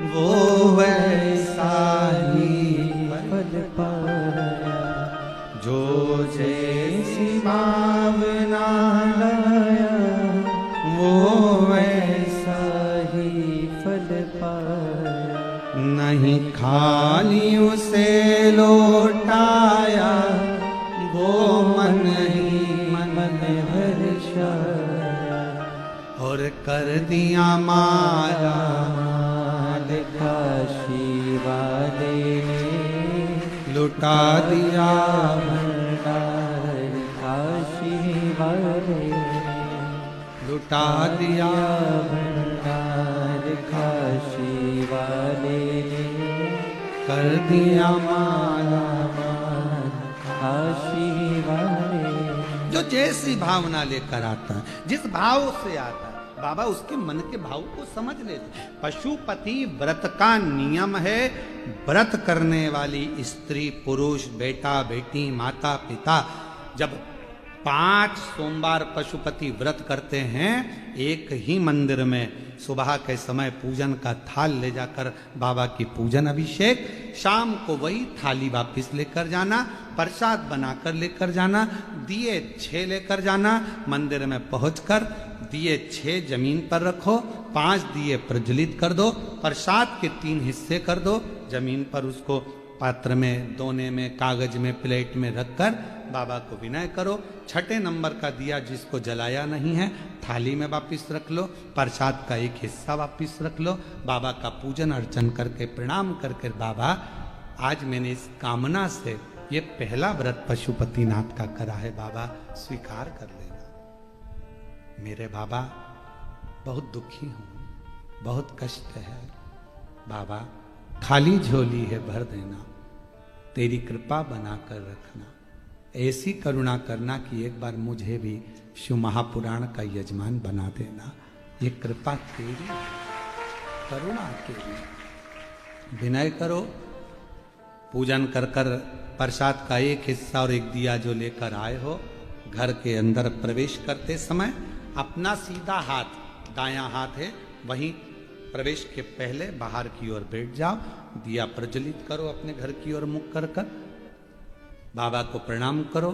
वो वैसा ही फल पाया। जो जैसी भावना लाया वो वैसा ही फल पाया। नहीं खाली उसे लौटाया, वो मन ही मन हर्षाया। और कर दिया माला काशी वाले ने लुटा दिया भंडार। काशी वाले लुटा दिया भंडार। काशी वाले ने कर दिया माला। काशी वाले जो जैसी भावना लेकर आता है, जिस भाव से आता है, बाबा उसके मन के भाव को समझ लेते। पशुपति व्रत का नियम है, व्रत करने वाली स्त्री पुरुष, बेटा बेटी, माता पिता जब 5 सोमवार पशुपति व्रत करते हैं एक ही मंदिर में, सुबह के समय पूजन का थाल ले जाकर बाबा की पूजन अभिषेक, शाम को वही थाली वापस लेकर जाना, प्रसाद बनाकर लेकर जाना, दिए 6 लेकर जाना, मंदिर में पहुंचकर दिए 6 जमीन पर रखो, 5 दिए प्रज्वलित कर दो, प्रसाद के 3 हिस्से कर दो, जमीन पर उसको पात्र में, दोने में, कागज में, प्लेट में रखकर बाबा को विनय करो। 6ठे नंबर का दिया जिसको जलाया नहीं है थाली में वापिस रख लो, प्रसाद का एक हिस्सा वापिस रख लो, बाबा का पूजन अर्चन करके प्रणाम करके बाबा आज मैंने इस कामना से ये पहला व्रत पशुपतिनाथ का करा है, बाबा स्वीकार कर लेना। मेरे बाबा बहुत दुखी हूं, बहुत कष्ट है बाबा, खाली झोली है भर देना, तेरी कृपा बनाकर रखना, ऐसी करुणा करना कि एक बार मुझे भी शिव महापुराण का यजमान बना देना, ये कृपा तेरी, करुणा तेरी। विनय करो, पूजन कर कर प्रसाद का एक हिस्सा और एक दिया जो लेकर आए हो, घर के अंदर प्रवेश करते समय अपना सीधा हाथ, दायां हाथ है, वहीं प्रवेश के पहले बाहर की ओर बैठ जाओ, दिया प्रज्वलित करो, अपने घर की ओर मुख कर कर बाबा को प्रणाम करो।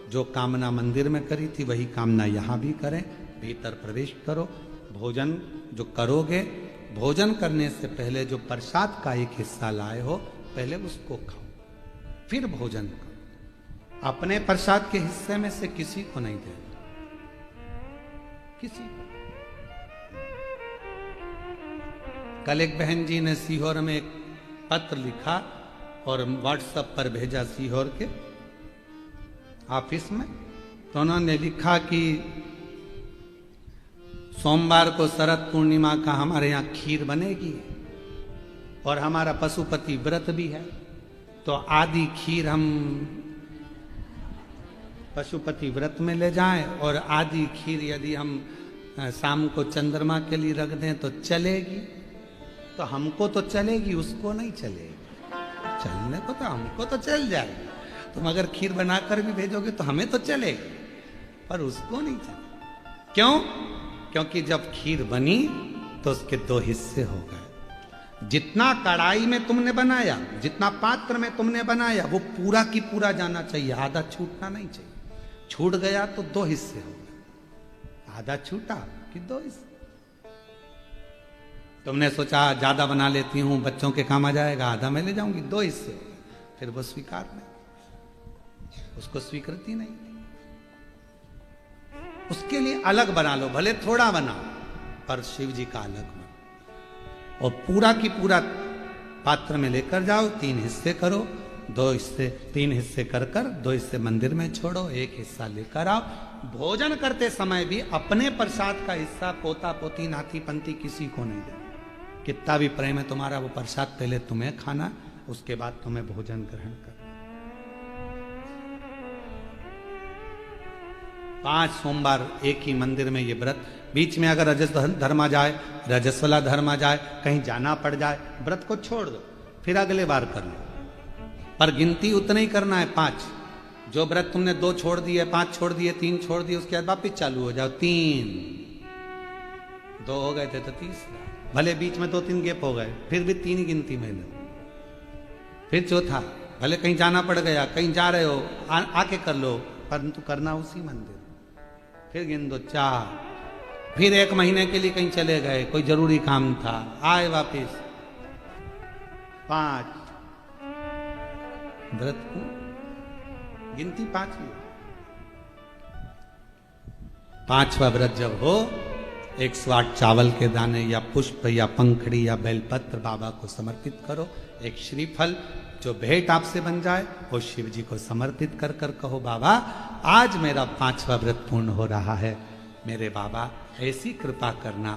जो कामना मंदिर में करी थी वही कामना यहाँ भी करें, भीतर प्रवेश करो। भोजन जो करोगे, भोजन करने से पहले जो प्रसाद का एक हिस्सा लाए हो पहले उसको खाओ, फिर भोजन करो। अपने प्रसाद के हिस्से में से किसी को नहीं देना, किसी को। कल एक बहन जी ने सीहोर में एक पत्र लिखा और व्हाट्सएप पर भेजा सीहोर के ऑफिस में, तो उन्होंने लिखा कि सोमवार को शरद पूर्णिमा का हमारे यहाँ खीर बनेगी और हमारा पशुपति व्रत भी है, तो आधी खीर हम पशुपति व्रत में ले जाएं और आधी खीर यदि हम शाम को चंद्रमा के लिए रख दें तो चलेगी। तो हमको तो चलेगी, उसको नहीं चलेगी। चलने को तो हमको तो चल जाएगी, तुम अगर खीर बनाकर भी भेजोगे तो हमें तो चलेगी, पर उसको नहीं चलेगी। क्यों? क्योंकि जब खीर बनी तो उसके 2 हिस्से हो गए। जितना कढ़ाई में तुमने बनाया, जितना पात्र में तुमने बनाया, वो पूरा की पूरा जाना चाहिए, आधा छूटना नहीं चाहिए। छूट गया तो 2 हिस्से हो गए, आधा छूटा कि 2 हिस्से। तुमने सोचा ज्यादा बना लेती हूं, बच्चों के काम आ जाएगा, आधा मैं ले जाऊंगी, 2 हिस्से हो गए। फिर वो स्वीकार नहीं, उसको स्वीकृति नहीं। उसके लिए अलग बना लो, भले थोड़ा बनाओ, पर शिव जी का अलग बनो। और पूरा की पूरा पात्र में लेकर जाओ, 3 हिस्से करो, 2 हिस्से, 3 हिस्से कर कर 2 हिस्से मंदिर में छोड़ो, 1 हिस्सा लेकर आओ। भोजन करते समय भी अपने प्रसाद का हिस्सा पोता पोती नाती पंती किसी को नहीं देना। कितना भी प्रेम है तुम्हारा, वो प्रसाद पहले तुम्हें खाना, उसके बाद तुम्हें भोजन ग्रहण करना। 5 सोमवार एक ही मंदिर में ये व्रत। बीच में अगर रजस धर्म आ जाए, रजस्वला धर्म आ जाए, कहीं जाना पड़ जाए, व्रत को छोड़ दो, फिर अगले बार कर लो। पर गिनती उतना ही करना है, 5। जो व्रत तुमने 2 छोड़ दिए, 5 छोड़ दिए, 3 छोड़ दिए, उसके बाद वापिस चालू हो जाओ। 3 2 हो गए थे तो 3, भले बीच में 2-3 गैप हो गए, फिर भी 3 ही गिनती में लो। फिर चौथा, भले कहीं जाना पड़ गया, कहीं जा रहे हो, आके कर लो, परंतु करना उसी मंदिर। फिर गिन दो 4, फिर 1 महीने के लिए कहीं चले गए, कोई जरूरी काम था, आए वापिस 5। व्रत को गिनती 5 ही। 5वां व्रत जब हो, 108 चावल के दाने या पुष्प या पंखड़ी या बेलपत्र बाबा को समर्पित करो। एक श्रीफल जो भेंट आपसे बन जाए वो शिव जी को समर्पित कर कर कहो, बाबा आज मेरा 5वां व्रत पूर्ण हो रहा है, मेरे बाबा ऐसी कृपा करना,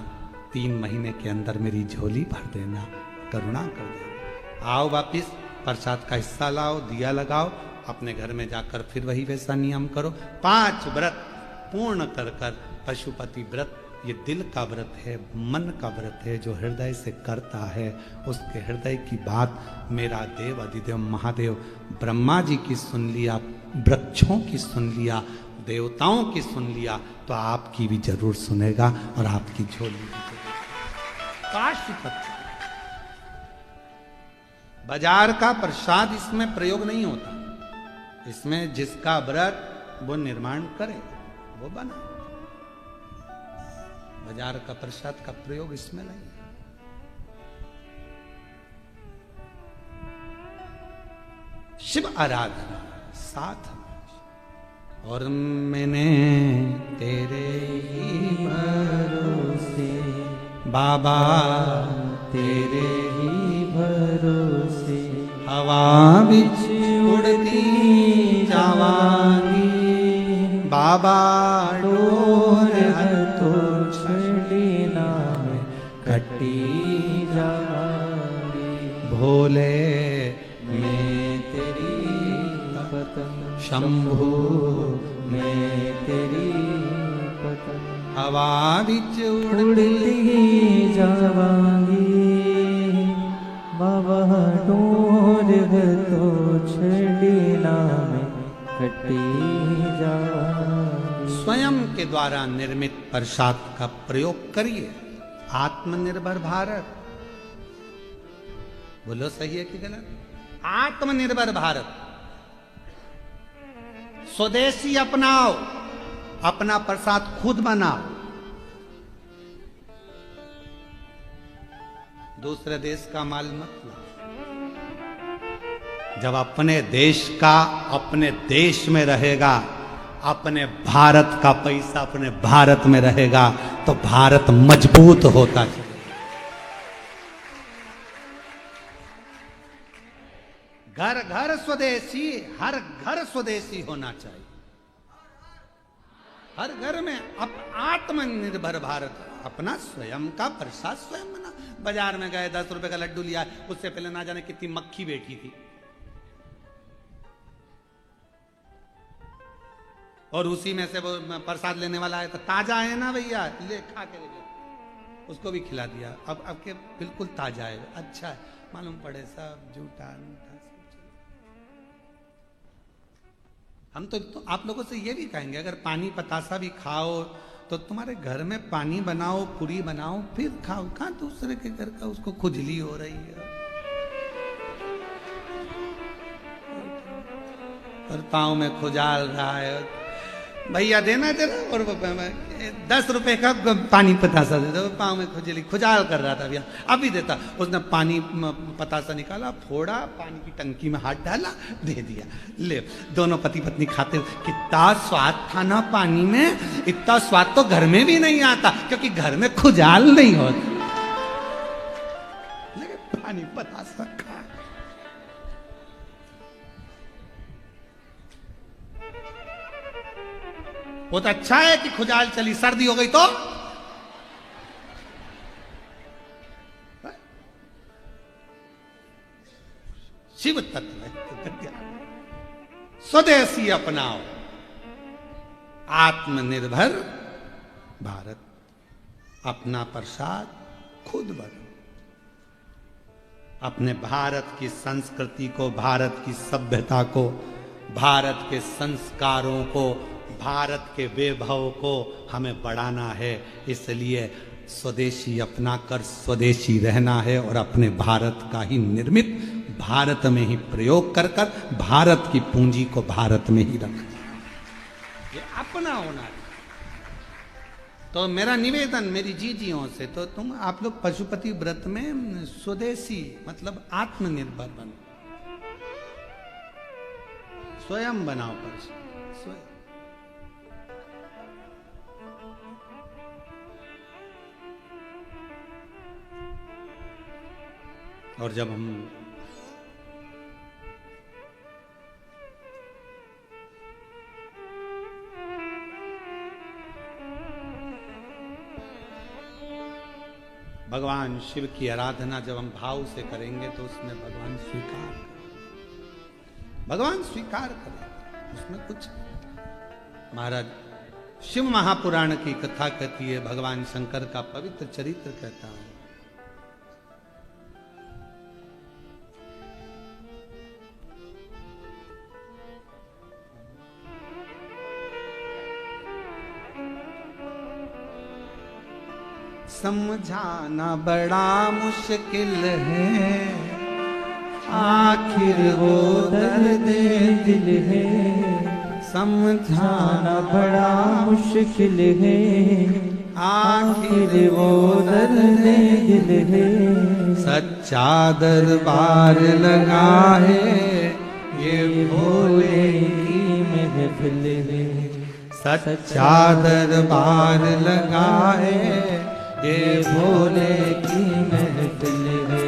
3 महीने के अंदर मेरी झोली भर देना, करुणा कर देना। आओ वापिस प्रसाद का हिस्सा लाओ, दिया लगाओ, अपने घर में जाकर फिर वही वैसा नियम करो। 5 व्रत पूर्ण कर कर पशुपति व्रत, ये दिल का व्रत है, मन का व्रत है, जो हृदय से करता है उसके हृदय की बात मेरा देव अधिदेव महादेव ब्रह्मा जी की सुन लिया, वृक्षों की सुन लिया, देवताओं की सुन लिया, तो आपकी भी जरूर सुनेगा और आपकी झोली भी जरूर। काशीपत्र। बाजार का प्रसाद इसमें प्रयोग नहीं होता, इसमें जिसका व्रत वो निर्माण करे वो बना। बाजार का प्रसाद का प्रयोग इसमें नहीं है। शिव आराधना साथ में। और मैंने तेरे ही भरोसे बाबा, तेरे ही भरोसे हवा बिच उड़ती जावांगी बाबा, डोर तो छड़ी नाम कटी जावांगी। भोले मैं तेरी पतंग शंभू, मैं तेरी पतंग हवा बिच उड़ती जावांगी बाबा, डोर तो छड़ी नाम कटी जावांगी। स्वयं के द्वारा निर्मित प्रसाद का प्रयोग करिए। आत्मनिर्भर भारत, बोलो सही है कि गलत? आत्मनिर्भर भारत, स्वदेशी अपनाओ, अपना प्रसाद खुद बनाओ, दूसरे देश का माल मत लाओ। जब अपने देश का अपने देश में रहेगा, अपने भारत का पैसा अपने भारत में रहेगा, तो भारत मजबूत होता चलेगा। घर घर स्वदेशी, हर घर स्वदेशी होना चाहिए। हर घर में आत्मनिर्भर भारत, अपना स्वयं का प्रसाद स्वयं बना। बाजार में गए 10 रुपए का लड्डू लिया, उससे पहले ना जाने कितनी मक्खी बैठी थी, और उसी में से वो प्रसाद लेने वाला है तो ताजा है ना भैया, ले खा के ले, उसको भी खिला दिया। अब के बिल्कुल ताजा है, अच्छा है, मालूम पड़े सब झूठा मीठा। हम तो आप लोगों से ये भी कहेंगे, अगर पानी पतासा भी खाओ तो तुम्हारे घर में पानी बनाओ, पूरी बनाओ, फिर खाओ। कहाँ दूसरे के घर का उसको खुजली हो रही है और पाँव में खुजाल रहा है, भैया देना तेरा, और 10 रुपए का पानी पतासा दे दो, पाँव में खुजली खुजाल कर रहा था भैया, अभी देता। उसने पानी पतासा निकाला, फोड़ा, पानी की टंकी में हाथ डाला, दे दिया, ले। दोनों पति पत्नी खाते, कितना स्वाद था ना पानी में, इतना स्वाद तो घर में भी नहीं आता, क्योंकि घर में खुजाल नहीं होता। लेकिन पानी पतासा खा, बहुत अच्छा है कि खुजाल चली, सर्दी हो गई तो शिव तत्व। स्वदेशी अपनाओ, आत्मनिर्भर भारत, अपना प्रसाद खुद बनो। अपने भारत की संस्कृति को, भारत की सभ्यता को, भारत के संस्कारों को, भारत के वैभव को हमें बढ़ाना है। इसलिए स्वदेशी अपना कर स्वदेशी रहना है, और अपने भारत का ही निर्मित भारत में ही प्रयोग कर कर भारत की पूंजी को भारत में ही रखना, ये अपना होना है। तो मेरा निवेदन मेरी जीजियों से, तो तुम आप लोग पशुपति व्रत में स्वदेशी मतलब आत्मनिर्भर बनो, स्वयं बनाओ प्रसाद स्वयं। और जब हम भगवान शिव की आराधना जब हम भाव से करेंगे तो उसमें भगवान स्वीकार करें, उसमें कुछ। महाराज शिव महापुराण की कथा कहती है, भगवान शंकर का पवित्र चरित्र कहता है। समझाना बड़ा मुश्किल है, आखिर वो दर्द दिल है, समझाना बड़ा मुश्किल है, आखिर वो दर्द दिल है। सच्चा दरबार लगा है ये भोले की महफिल है, सच्चा दरबार लगा है ये भोले की महफिल है।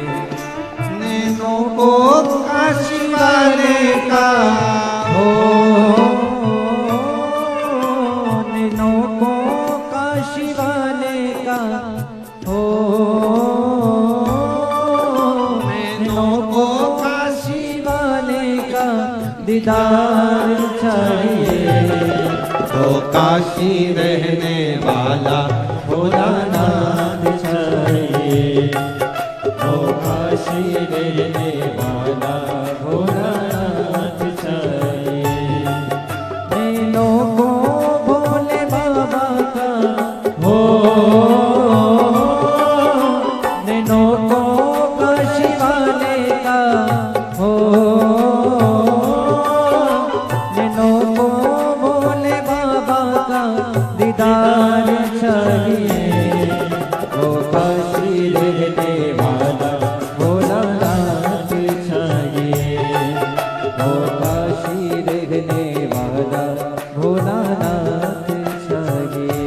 नैनों को काशी वाले का हो, नैनों को काशी वाले का हो, नैनों को काशी वाले का दीदार चाहिए। तो काशी रहने वाला भोलानाथ चाहिए, तो काशी रहने वाला भोलानाथ चाहिए। नैनों को भोले बाबा का हो, नैनों को काशी वाले का हो, नैनों को भोले बाबा का दीदार चाहिए। वो काशी रहने वाला भोलानाथ चाहिए, वो काशी रहने वाला भोलानाथ चाहिए।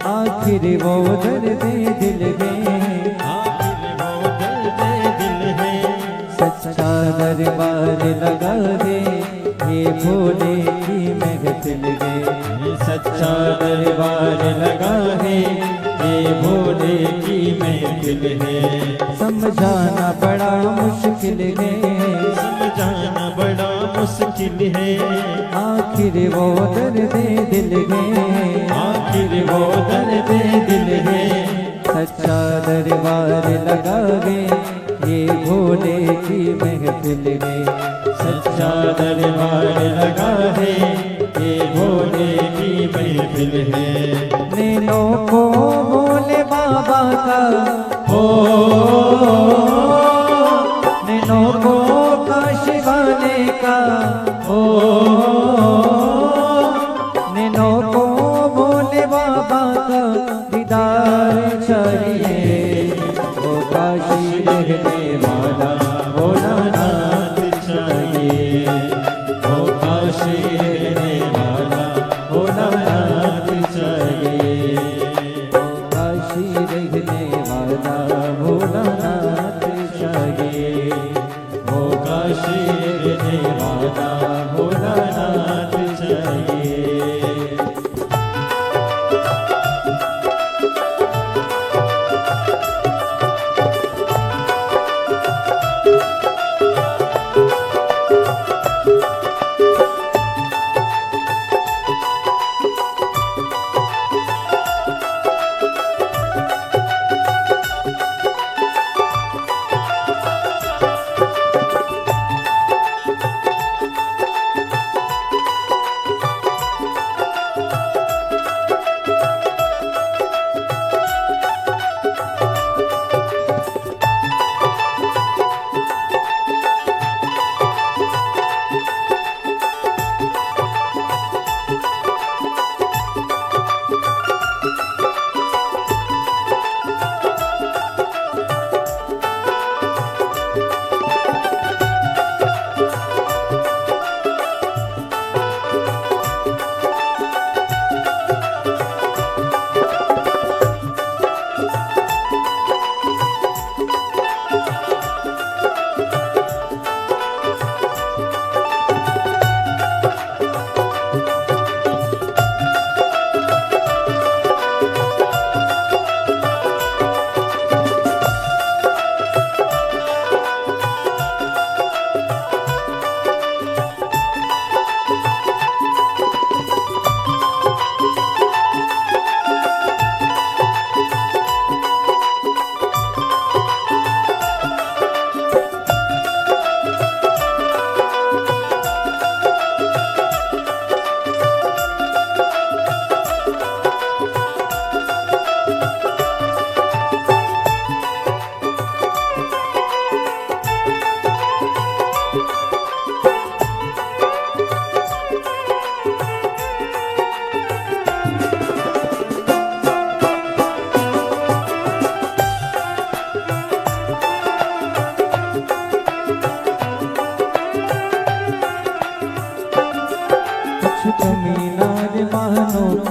आखिर वो दर्द दिल है, सच्चा दरबार लगा दे ये भोले की महफिल है। सच्चा दरबार लगा है ये भोले की महफिल है। समझाना बड़ा मुश्किल है, समझाना बड़ा मुश्किल है। आखिर वो दर्द दिल है, आखिर वो दर्द दिल है। सच्चा दरबार लगावे ये भोले की महफिल में। सच्चा दरबार लगा है ये भोले की महफिल है। नैनों को भोले बाबा का हो नैनों को काशी वाले का हो, नैनों को भोले बाबा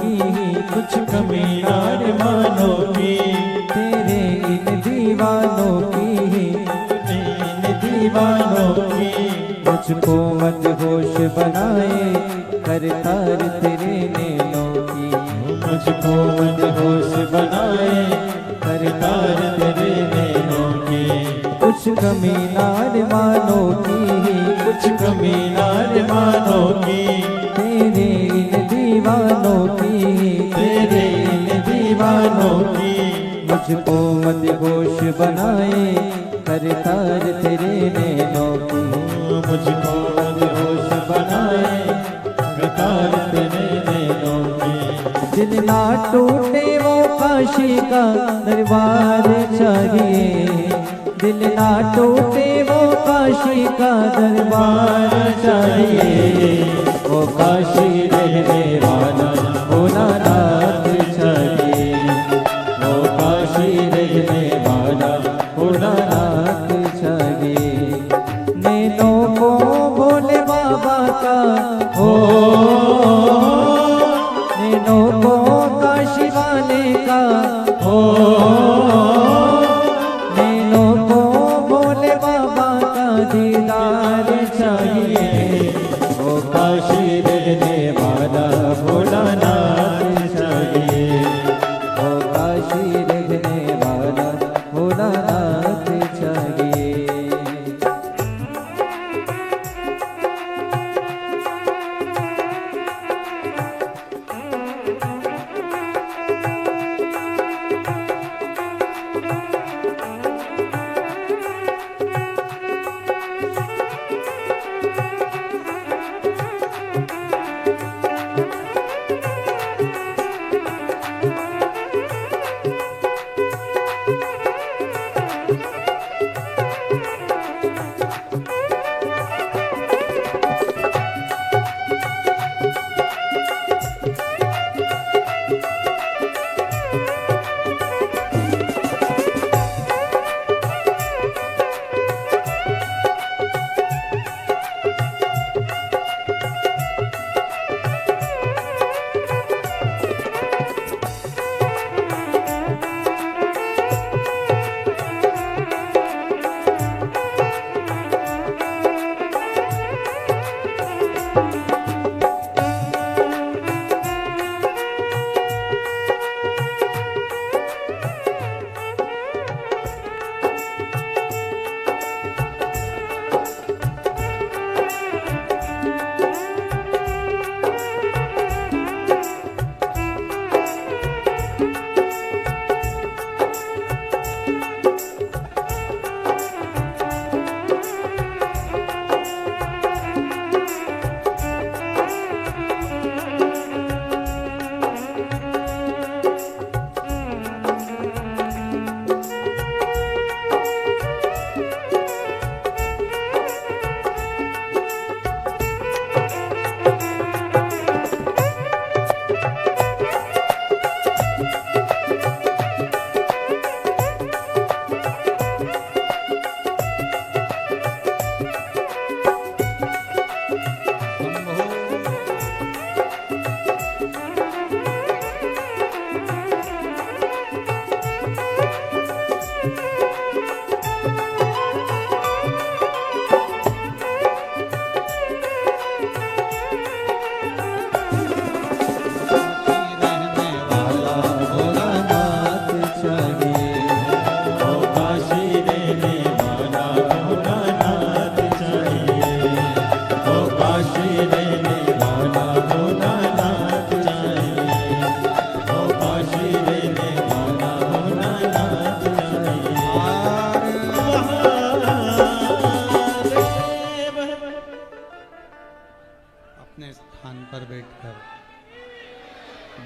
की कुछ कमी मीनार मानो की तेरे इन दीवानों की इन दीवानों की मुझको मत होश बनाए करतार तेरे नैनों की मुझको मदहोश बनाए करतार तेरे नैनों की कुछ कमी नार मानो की कुछ कमी नार मानो की तेरे इन दीवानों की तेरे इन दीवानों की मुझको मत होश बनाए करतार तेरे नैनों की मुझको मदहोश बनाए करतार तेरे नैनों की दिल ना टूटे वो काशी का दरबार चाहिए दिल ना टूटे वो काशी का दरबार चाहिए वो काशी रहने वाला भोलानाथ चाहिए वो काशी रहने वाला भोलानाथ चाहिए नैनों को भोले बाबा का हो नैनों को काशी वाले का हो नैनों को भोले बाबा का दीदार चाहिए वो काशी रहने वाला भोलानाथ चाहिए वो काशी रहने वाला भोलानाथ चाहिए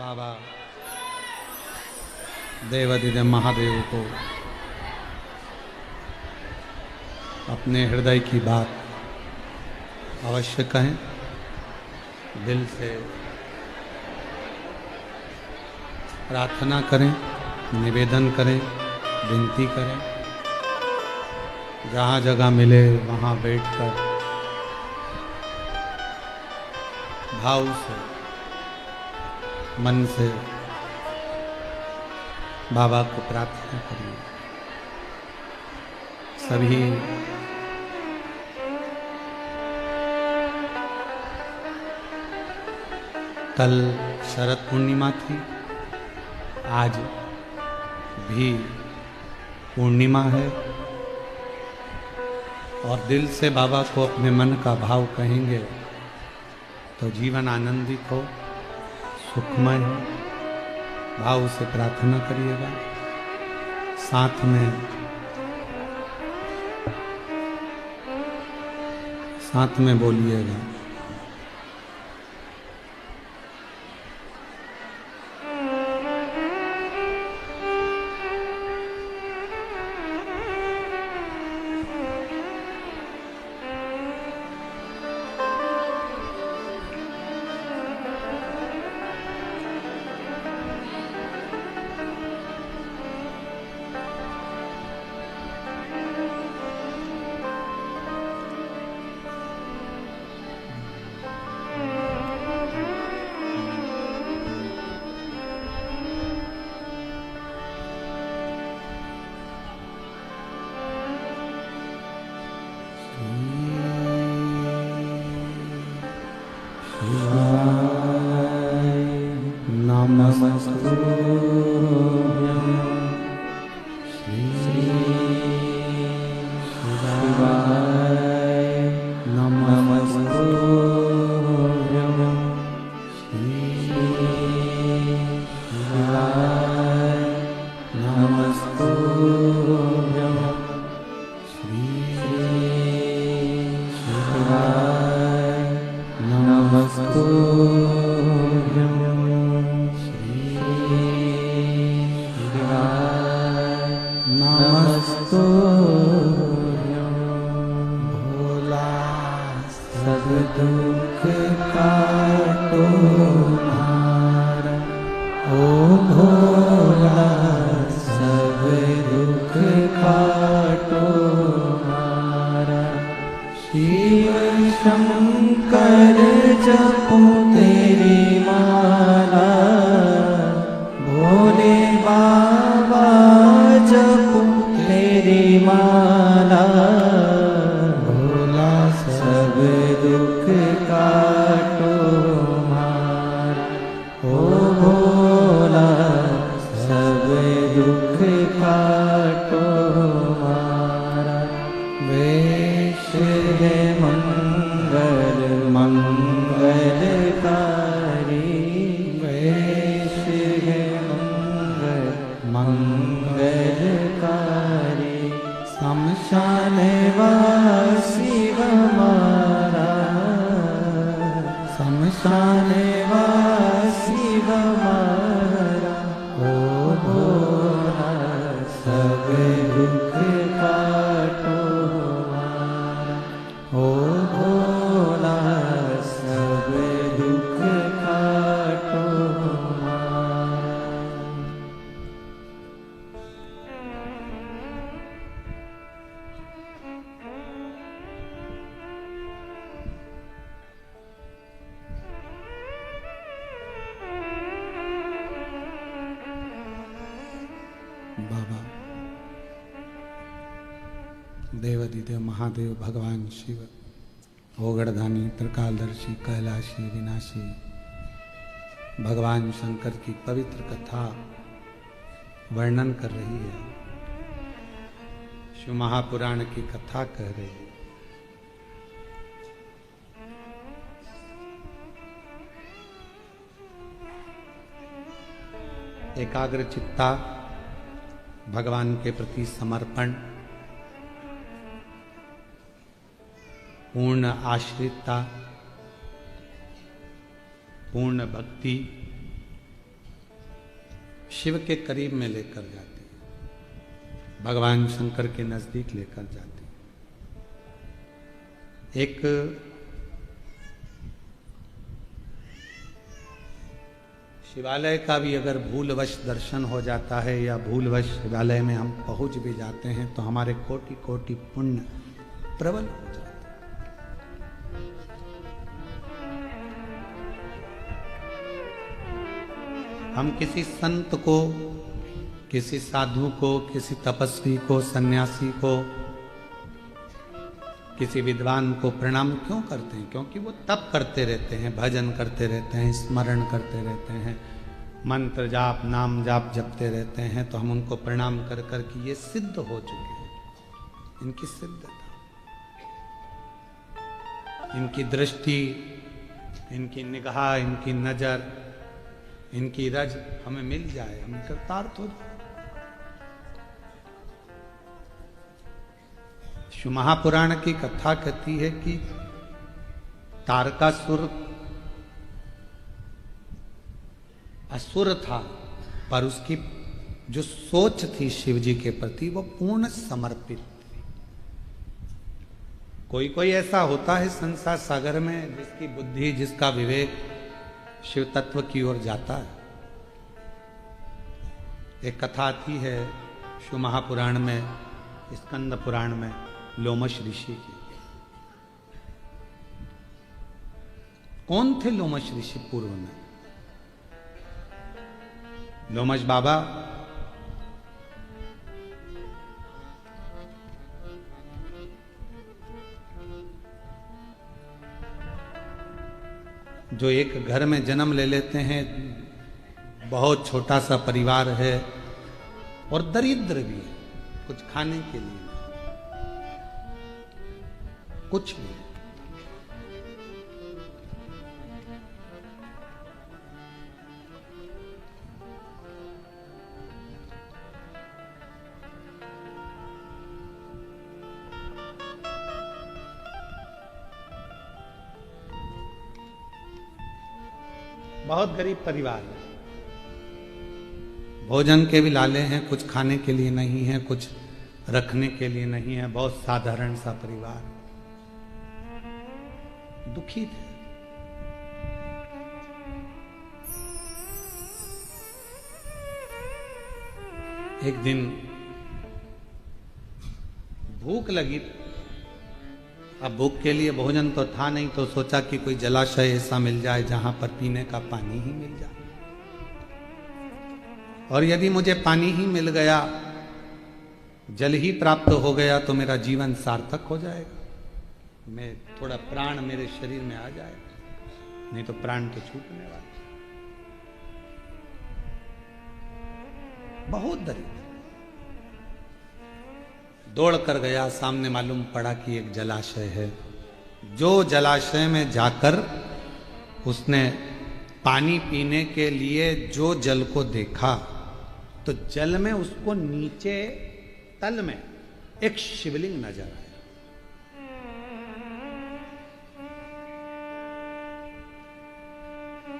बाबा देवाधिदेव महादेव को अपने हृदय की बात अवश्य कहें, दिल से प्रार्थना करें, निवेदन करें, विनती करें। जहाँ जगह मिले वहाँ बैठकर भाव से मन से बाबा को प्रार्थना करिए। सभी कल शरद पूर्णिमा थी, आज भी पूर्णिमा है, और दिल से बाबा को अपने मन का भाव कहेंगे तो जीवन आनंदित हो, सुखमय हो। भाव से प्रार्थना करिएगा, साथ में बोलिएगा। देवाधिदेव महादेव भगवान शिव, ओगड़धानी, त्रिकालदर्शी, कैलाशी, विनाशी भगवान शंकर की पवित्र कथा वर्णन कर रही है। शिव महापुराण की कथा कह रही है। एकाग्र चित्ता, भगवान के प्रति समर्पण, पूर्ण आश्रितता, पूर्ण भक्ति शिव के करीब में लेकर जाती है, भगवान शंकर के नजदीक लेकर जाती है। एक शिवालय का भी अगर भूलवश दर्शन हो जाता है या भूलवश शिवालय में हम पहुंच भी जाते हैं तो हमारे कोटि कोटि पुण्य प्रबल हो जाते हैं। हम किसी संत को, किसी साधु को, किसी तपस्वी को, सन्यासी को, किसी विद्वान को प्रणाम क्यों करते हैं? क्योंकि वो तप करते रहते हैं, भजन करते रहते हैं, स्मरण करते रहते हैं, मंत्र जाप, नाम जाप जपते रहते हैं। तो हम उनको प्रणाम कर कर कि ये सिद्ध हो चुके हैं, इनकी सिद्धता, इनकी दृष्टि, इनकी निगाह, इनकी नजर, इनकी रज हमें मिल जाए, हम कृतार्थ हो जाए। शिव महापुराण की कथा कहती है कि तारकासुर असुर था, पर उसकी जो सोच थी शिव जी के प्रति वो पूर्ण समर्पित थी। कोई कोई ऐसा होता है संसार सागर में जिसकी बुद्धि, जिसका विवेक शिव तत्व की ओर जाता है। एक कथा आती है शिव महापुराण में, स्कंद पुराण में, लोमश ऋषि की। कौन थे लोमश ऋषि पूर्व में? लोमश बाबा जो एक घर में जन्म ले लेते हैं, बहुत छोटा सा परिवार है और दरिद्र भी है, कुछ खाने के लिए कुछ भी। बहुत गरीब परिवार है, भोजन के भी लाले हैं, कुछ खाने के लिए नहीं है, कुछ रखने के लिए नहीं है, बहुत साधारण सा परिवार, दुखी थे। एक दिन भूख लगी, अब भूख के लिए भोजन तो था नहीं, तो सोचा कि कोई जलाशय ऐसा मिल जाए जहां पर पीने का पानी ही मिल जाए, और यदि मुझे पानी ही मिल गया, जल ही प्राप्त हो गया, तो मेरा जीवन सार्थक हो जाएगा, मैं थोड़ा प्राण मेरे शरीर में आ जाएगा, नहीं तो प्राण तो छूटने वाला। बहुत दरिद्र दौड़ कर गया, सामने मालूम पड़ा कि एक जलाशय है। जो जलाशय में जाकर उसने पानी पीने के लिए जो जल को देखा, तो जल में उसको नीचे तल में एक शिवलिंग नजर आया।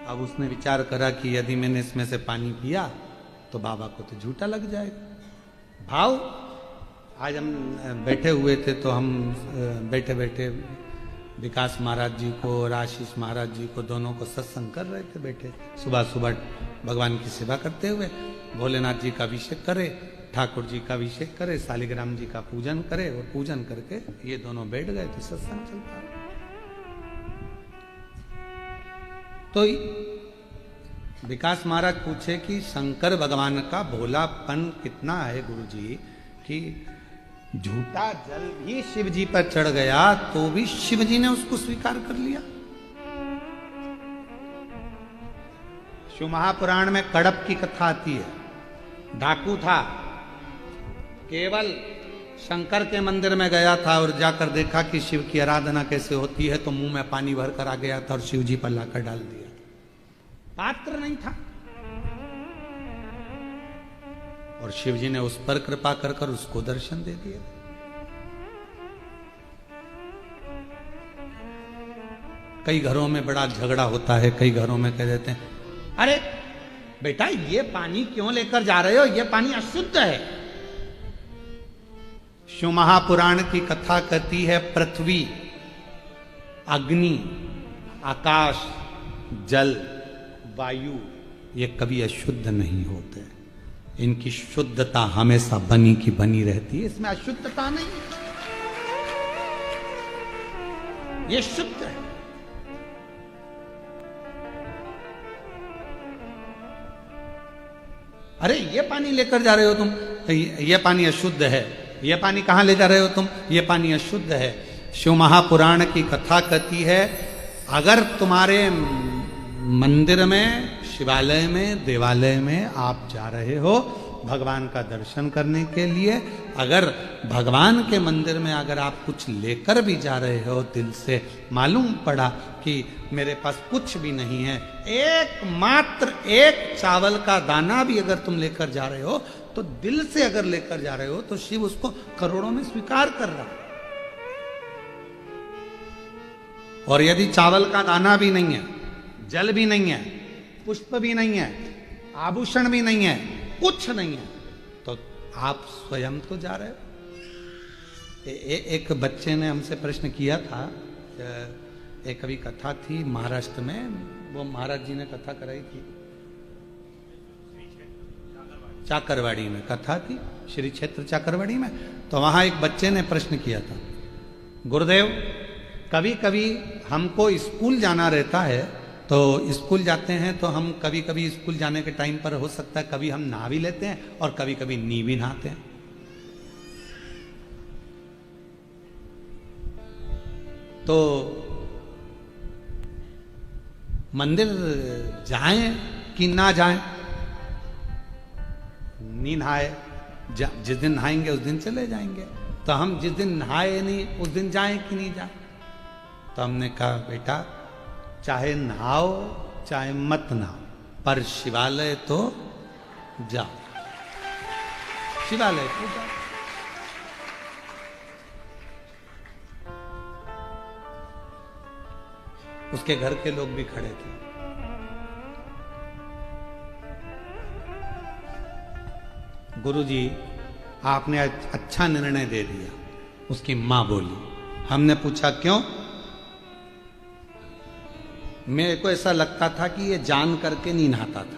अब उसने विचार करा कि यदि मैंने इसमें से पानी पिया तो बाबा को तो झूठा लग जाएगा। भाव आज हम बैठे हुए थे, तो हम बैठे बैठे विकास महाराज जी को और आशीष महाराज जी को, दोनों को सत्संग कर रहे थे बैठे, सुबह सुबह भगवान की सेवा करते हुए। भोलेनाथ जी का अभिषेक करे, ठाकुर जी का अभिषेक करे, शालिग्राम जी का पूजन करे, और पूजन करके ये दोनों बैठ गए तो सत्संग चलता। तो विकास महाराज पूछे कि शंकर भगवान का भोलापन कितना है गुरुजी, कि झूठा जल भी शिव जी पर चढ़ गया तो भी शिव जी ने उसको स्वीकार कर लिया। शिव महापुराण में कड़प की कथा आती है। डाकू था, केवल शंकर के मंदिर में गया था और जाकर देखा कि शिव की आराधना कैसे होती है, तो मुंह में पानी भर कर आ गया था और शिव जी पर लाकर डाल दिया। पात्र नहीं था, और शिव जी ने उस पर कृपा कर कर उसको दर्शन दे दिया। कई घरों में बड़ा झगड़ा होता है, कई घरों में कह देते हैं, अरे बेटा ये पानी क्यों लेकर जा रहे हो, ये पानी अशुद्ध है। शिव महापुराण की कथा कहती है, पृथ्वी, अग्नि, आकाश, जल, वायु, ये कभी अशुद्ध नहीं होते। इनकी शुद्धता हमेशा बनी की बनी रहती है, इसमें अशुद्धता नहीं है, ये शुद्ध है। अरे ये पानी लेकर जा रहे हो तुम, ये पानी अशुद्ध है, ये पानी कहाँ ले जा रहे हो तुम, ये पानी अशुद्ध है। शिव महापुराण की कथा कहती है, अगर तुम्हारे मंदिर में, शिवालय में, देवालय में आप जा रहे हो भगवान का दर्शन करने के लिए, अगर भगवान के मंदिर में अगर आप कुछ लेकर भी जा रहे हो, दिल से मालूम पड़ा कि मेरे पास कुछ भी नहीं है, मात्र एक चावल का दाना भी अगर तुम लेकर जा रहे हो, तो दिल से अगर लेकर जा रहे हो तो शिव उसको करोड़ों में स्वीकार कर रहा है। और यदि चावल का दाना भी नहीं है, जल भी नहीं है, पुष्प भी नहीं है, आभूषण भी नहीं है, कुछ नहीं है, तो आप स्वयं तो जा रहे हो। एक बच्चे ने हमसे प्रश्न किया था, एक कभी कथा थी महाराष्ट्र में, वो महाराज जी ने कथा कराई थी, चाकरवाड़ी में कथा थी, श्री क्षेत्र चाकरवाड़ी में। तो वहां एक बच्चे ने प्रश्न किया था, गुरुदेव कभी कभी हमको स्कूल जाना रहता है, तो स्कूल जाते हैं तो हम कभी कभी स्कूल जाने के टाइम पर हो सकता है कभी हम नहा भी लेते हैं और कभी कभी नी भी नहाते हैं। तो मंदिर जाएं कि ना जाएं, नी नहाए, जिस दिन नहाएंगे उस दिन चले जाएंगे, तो हम जिस दिन नहाए नहीं उस दिन जाएं कि नहीं जाएं। तो हमने कहा बेटा चाहे नहाओ चाहे मत नहाओ, पर शिवालय तो जाओ, शिवालय तो जाओ। उसके घर के लोग भी खड़े थे। गुरुजी आपने अच्छा निर्णय दे दिया, उसकी मां बोली। हमने पूछा क्यों? मेरे को ऐसा लगता था कि ये जान करके नहीं नहाता था,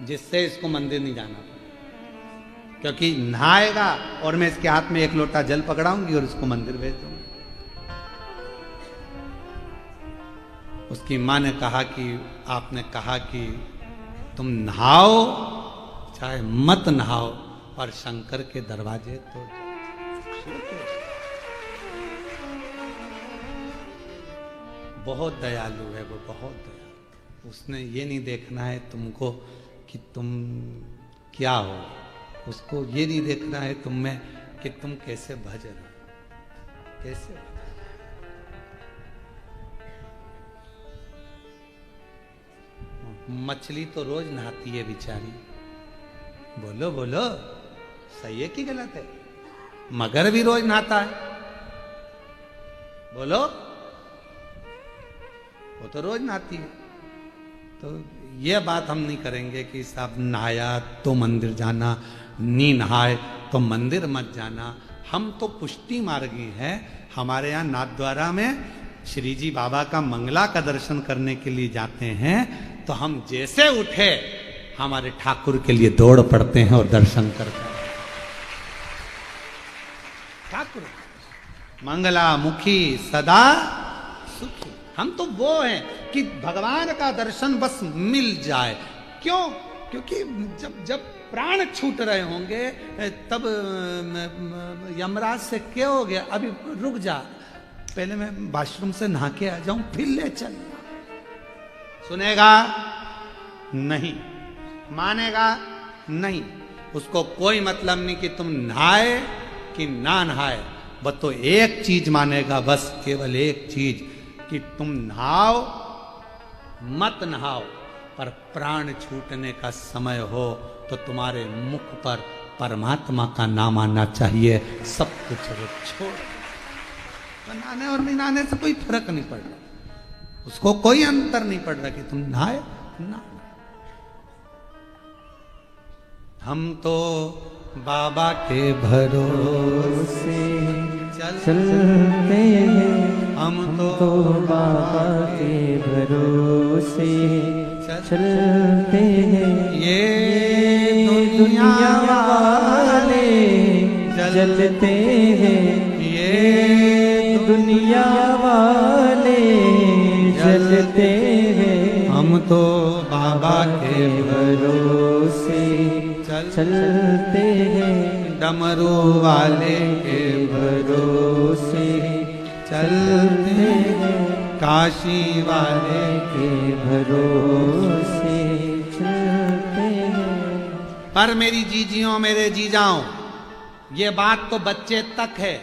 जिससे इसको मंदिर नहीं जाना था, क्योंकि नहाएगा और मैं इसके हाथ में एक लोटा जल पकड़ाऊंगी और इसको मंदिर भेज दूंगी। उसकी मां ने कहा कि आपने कहा कि तुम नहाओ चाहे मत नहाओ, पर शंकर के दरवाजे तो बहुत दयालु है वो, बहुत दयालु। उसने ये नहीं देखना है तुमको कि तुम क्या हो, उसको ये नहीं देखना है तुम में कि तुम कैसे भजन हो, कैसे भजन। मछली तो रोज नहाती है बेचारी, बोलो बोलो सही है कि गलत है? मगर भी रोज नहाता है, बोलो, वो तो रोज नहाती है। तो ये बात हम नहीं करेंगे कि साहब नहाया तो मंदिर जाना, नी नहाए तो मंदिर मत जाना। हम तो पुष्टि मार्गी हैं। हमारे यहाँ नाथद्वारा में श्री जी बाबा का मंगला का दर्शन करने के लिए जाते हैं, तो हम जैसे उठे हमारे ठाकुर के लिए दौड़ पड़ते हैं और दर्शन करते हैं। ठाकुर मंगला मुखी सदा सुखी। हम तो वो हैं कि भगवान का दर्शन बस मिल जाए। क्यों? क्योंकि जब जब प्राण छूट रहे होंगे तब यमराज से क्या हो गया, अभी रुक जा, पहले मैं बाथरूम से नहा के आ जाऊं फिर ले चल। सुनेगा नहीं, मानेगा नहीं। उसको कोई मतलब नहीं कि तुम नहाए कि ना नहाए, बस तो एक चीज मानेगा, बस केवल एक चीज कि तुम नहाओ मत नहाओ, पर प्राण छूटने का समय हो तो तुम्हारे मुख पर परमात्मा का नाम आना चाहिए। सब कुछ छोड़, नहाने और नहीं नहाने से कोई फर्क नहीं पड़ रहा, उसको कोई अंतर नहीं पड़ रहा कि तुम नहाए ना। हम तो बाबा के भरोसे चलते हैं, हम तो बाबा के भरोसे चलते हैं। ये दुनिया वाले जलते हैं, ये दुनिया वाले जलते हैं। हम तो बाबा के भरोसे चलते हैं, डमरू वाले के भरोसे चलते हैं, काशी वाले के भरोसे चलते हैं। पर मेरी जीजियों मेरे जीजाओं, ये बात तो बच्चे तक है।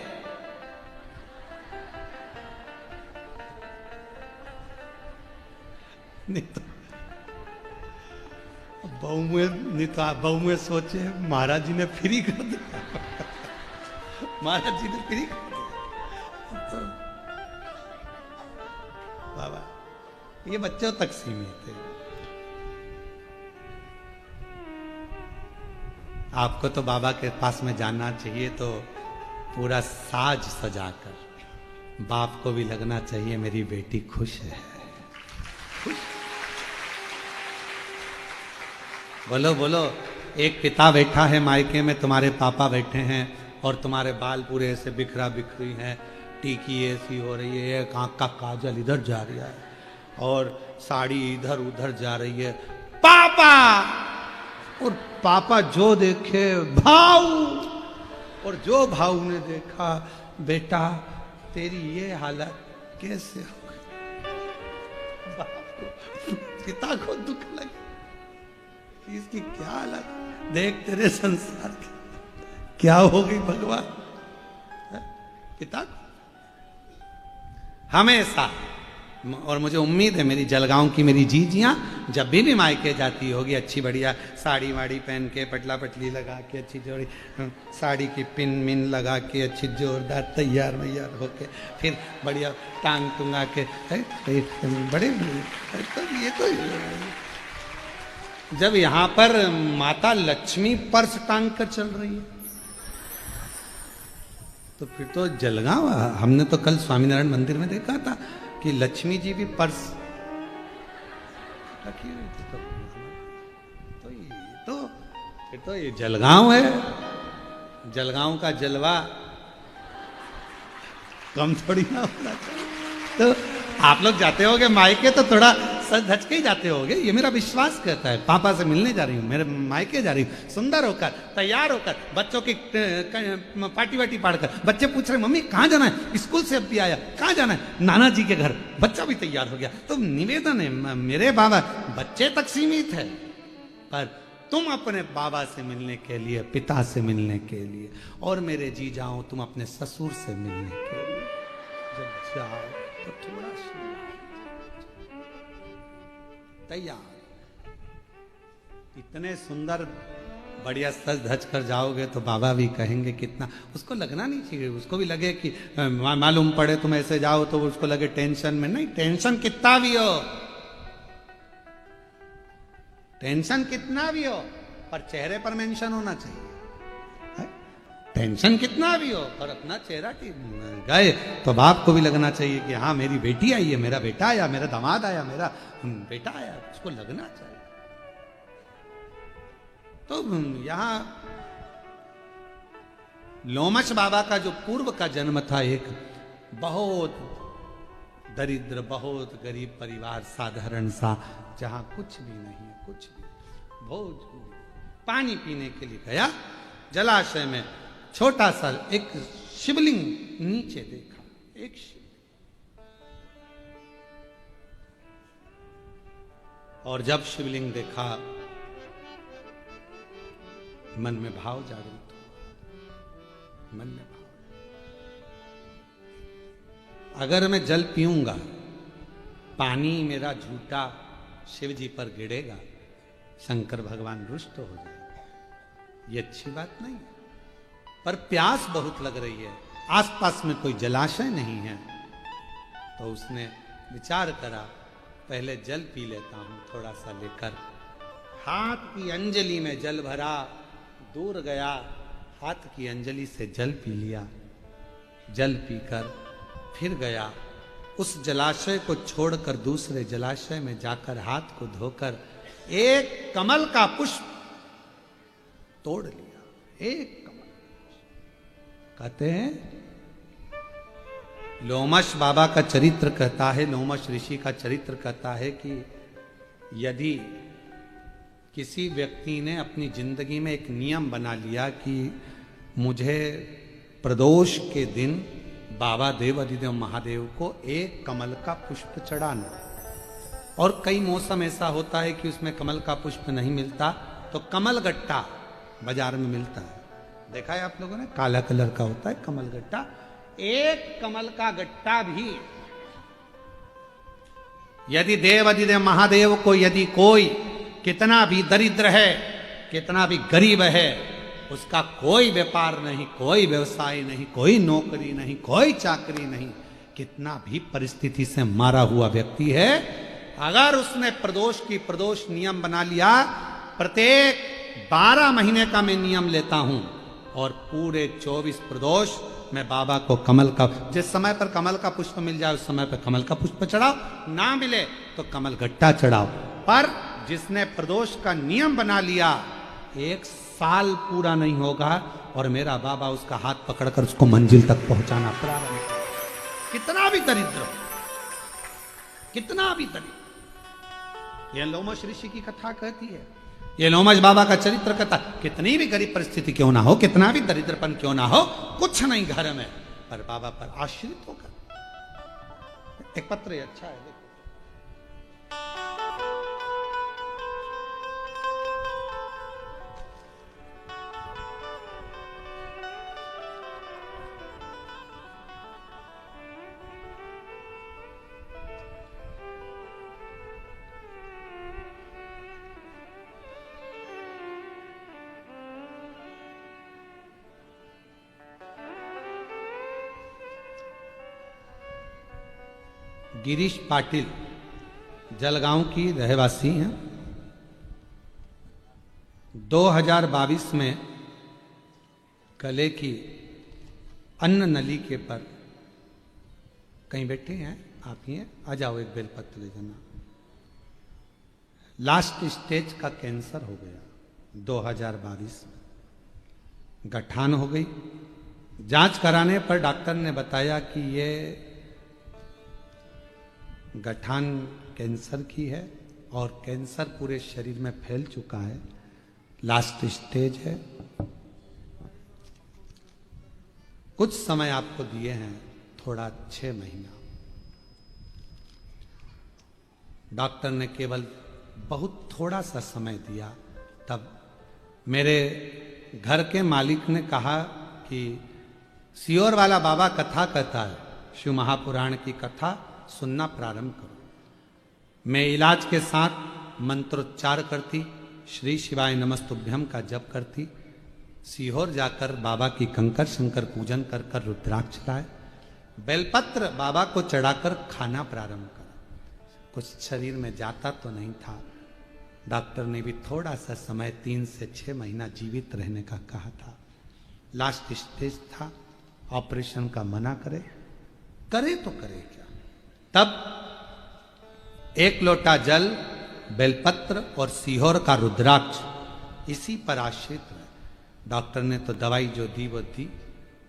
नहीं तो बहू में सोचे महाराज जी ने फ्री कर दिया। महाराज जी ने फ्री कर दिया तो बाबा, ये बच्चों तक सीमित है। आपको तो बाबा के पास में जाना चाहिए तो पूरा साज सजाकर। बाप को भी लगना चाहिए मेरी बेटी खुश है। बोलो बोलो, एक पिता बैठा है मायके में, तुम्हारे पापा बैठे हैं और तुम्हारे बाल पूरे ऐसे बिखरा बिखरी हैं, टीकी ऐसी हो रही है, एक आंख का काजल इधर जा रहा है और साड़ी इधर उधर जा रही है। पापा, और पापा जो देखे भाऊ, और जो भाऊ ने देखा बेटा तेरी ये हालत कैसे हो गई। बाप को, पिता को दुख लगे, इसकी क्या हालत, देख तेरे संसार की क्या हो गई भगवान। पिता को हमेशा, और मुझे उम्मीद है मेरी जलगांव की मेरी जीजियां जब भी मायके जाती होगी अच्छी बढ़िया साड़ी वाड़ी पहन के, पटला पटली लगा के, अच्छी जोड़ी साड़ी की पिन मिन लगा के, अच्छी जोरदार तैयार वैयार होके, फिर बढ़िया टांग टुंगा के, बड़े तो ये तो जब यहाँ पर माता लक्ष्मी पर्स टांग कर चल रही है तो फिर तो जलगांव। हमने तो कल स्वामीनारायण मंदिर में देखा था कि लक्ष्मी जी भी पर्स रखी हुई थी। तो फिर तो ये जलगांव है। जलगांव का जलवा कम थोड़ी ना होना चाहिए। तो आप लोग जाते होगे मायके तो थोड़ा सज धज के ही जाते होगे, ये मेरा विश्वास कहता है। पापा से मिलने जा रही हूँ, मेरे मायके जा रही हूँ, सुंदर होकर तैयार होकर, बच्चों की पार्टी वाटी पाड़कर। बच्चे पूछ रहे मम्मी कहाँ जाना है, स्कूल से अभी आया, कहाँ जाना है, नाना जी के घर। बच्चा भी तैयार हो गया। तो निवेदन है मेरे बाबा, बच्चे तक सीमित है, पर तुम अपने बाबा से मिलने के लिए, पिता से मिलने के लिए, और मेरे जी जाओ तुम अपने ससुर से मिलने के लिए जब जाओ तो थोड़ा तैयार, इतने सुंदर बढ़िया सज धज कर जाओगे तो बाबा भी कहेंगे कितना। उसको लगना नहीं चाहिए, उसको भी लगे कि मालूम पड़े तुम ऐसे जाओ तो उसको लगे टेंशन में। नहीं, टेंशन कितना भी हो, टेंशन कितना भी हो, पर चेहरे पर मेंशन होना चाहिए। टेंशन कितना भी हो पर अपना चेहरा की गए तो बाप को भी लगना चाहिए कि हाँ मेरी बेटी आई है, मेरा बेटा आया, मेरा दामाद आया, मेरा बेटा आया, उसको लगना चाहिए। तो यहां लोमश बाबा का जो पूर्व का जन्म था, एक बहुत दरिद्र, बहुत गरीब परिवार, साधारण सा, जहां कुछ भी नहीं, कुछ भी, बहुत पानी पीने के लिए गया जलाशय में, छोटा सा एक शिवलिंग नीचे देखा, एक शिवलिंग, और जब शिवलिंग देखा मन में भाव जागृत हुआ। मन में भाव, अगर मैं जल पीऊंगा, पानी मेरा झूठा शिव जी पर गिरेगा, शंकर भगवान रुष्ट हो जाएगा, ये अच्छी बात नहीं है। पर प्यास बहुत लग रही है, आसपास में कोई जलाशय नहीं है, तो उसने विचार करा पहले जल पी लेता हूं थोड़ा सा लेकर। हाथ की अंजलि में जल भरा, दूर गया, हाथ की अंजलि से जल पी लिया। जल पीकर फिर गया, उस जलाशय को छोड़कर दूसरे जलाशय में जाकर हाथ को धोकर एक कमल का पुष्प तोड़ लिया। एक कमल, कहते हैं लोमश बाबा का चरित्र कहता है, लोमश ऋषि का चरित्र कहता है कि यदि किसी व्यक्ति ने अपनी जिंदगी में एक नियम बना लिया कि मुझे प्रदोष के दिन बाबा देव अधिदेव महादेव को एक कमल का पुष्प चढ़ाना, और कई मौसम ऐसा होता है कि उसमें कमल का पुष्प नहीं मिलता तो कमल गट्टा बाजार में मिलता है, देखा है आप लोगों ने, काला कलर का होता है कमल गट्टा। एक कमल का गट्टा भी यदि देव अधिदेव महादेव को, यदि कोई कितना भी दरिद्र है, कितना भी गरीब है, उसका कोई व्यापार नहीं, कोई व्यवसाय नहीं, कोई नौकरी नहीं, कोई चाकरी नहीं, कितना भी परिस्थिति से मारा हुआ व्यक्ति है, अगर उसने प्रदोष नियम बना लिया, प्रत्येक 12 महीने का मैं नियम लेता हूं और पूरे 24 प्रदोष मैं बाबा को कमल का, जिस समय पर कमल का पुष्प मिल जाए उस समय पर कमल का पुष्प चढ़ाओ, ना मिले तो कमल गट्टा चढ़ाओ। पर जिसने प्रदोष का नियम बना लिया, 1 साल पूरा नहीं होगा और मेरा बाबा उसका हाथ पकड़कर उसको मंजिल तक पहुंचाना प्रारंभ करेगा। कितना भी दरिद्र हो, कितना भी दरिद्र। यह लोमश ऋषि की कथा कहती है, ये लोमश बाबा का चरित्र कहता, कितनी भी गरीब परिस्थिति क्यों ना हो, कितना भी दरिद्रपन क्यों ना हो, कुछ नहीं घर में, पर बाबा पर आश्रित होकर। एक पत्र अच्छा है, देखो। गिरीश पाटिल जलगांव की रहवासी हैं। 2022 में गले की अन्न नली के पर कहीं बैठे हैं आप, ही हैं, आ जाओ एक बेलपत्र ले जाना। लास्ट स्टेज का कैंसर हो गया 2022 में, गठान हो गई। जांच कराने पर डॉक्टर ने बताया कि ये गठान कैंसर की है और कैंसर पूरे शरीर में फैल चुका है, लास्ट स्टेज है। कुछ समय आपको दिए हैं, थोड़ा 6 महीना। डॉक्टर ने केवल बहुत थोड़ा सा समय दिया, तब मेरे घर के मालिक ने कहा कि सियोर वाला बाबा कथा कहता है, शिव महापुराण की कथा सुनना प्रारंभ करो। मैं इलाज के साथ मंत्रोच्चार करती, श्री शिवाय नमस्तुभ्यम का जप करती, सीहोर जाकर बाबा की कंकर शंकर पूजन कर कर रुद्राक्ष लाए, बेलपत्र बाबा को चढ़ाकर खाना प्रारंभ करा। कुछ शरीर में जाता तो नहीं था। डॉक्टर ने भी थोड़ा सा समय 3 से 6 महीना जीवित रहने का कहा था। लास्ट स्टेज था, ऑपरेशन का मना करे तो करे क्या। तब 1 लोटा जल, बेलपत्र और सीहोर का रुद्राक्ष, इसी पर आश्रित है। डॉक्टर ने तो दवाई जो दी वो दी।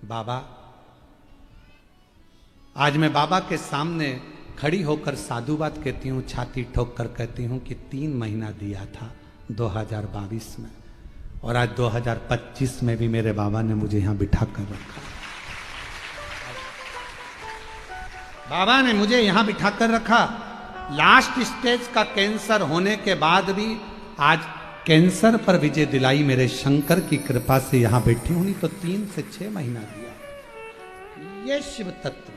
बाबा, आज मैं बाबा के सामने खड़ी होकर साधुवाद कहती हूँ, छाती ठोक कर कहती हूँ कि 3 महीना दिया था 2022 में, और आज 2025 में भी मेरे बाबा ने मुझे यहाँ बिठा कर रखा। बाबा ने मुझे यहां बिठा कर रखा। लास्ट स्टेज का कैंसर होने के बाद भी आज कैंसर पर विजय दिलाई मेरे शंकर की कृपा से यहां बैठी हूं, नहीं तो 3 से 6 महीना दिया। ये शिव तत्व।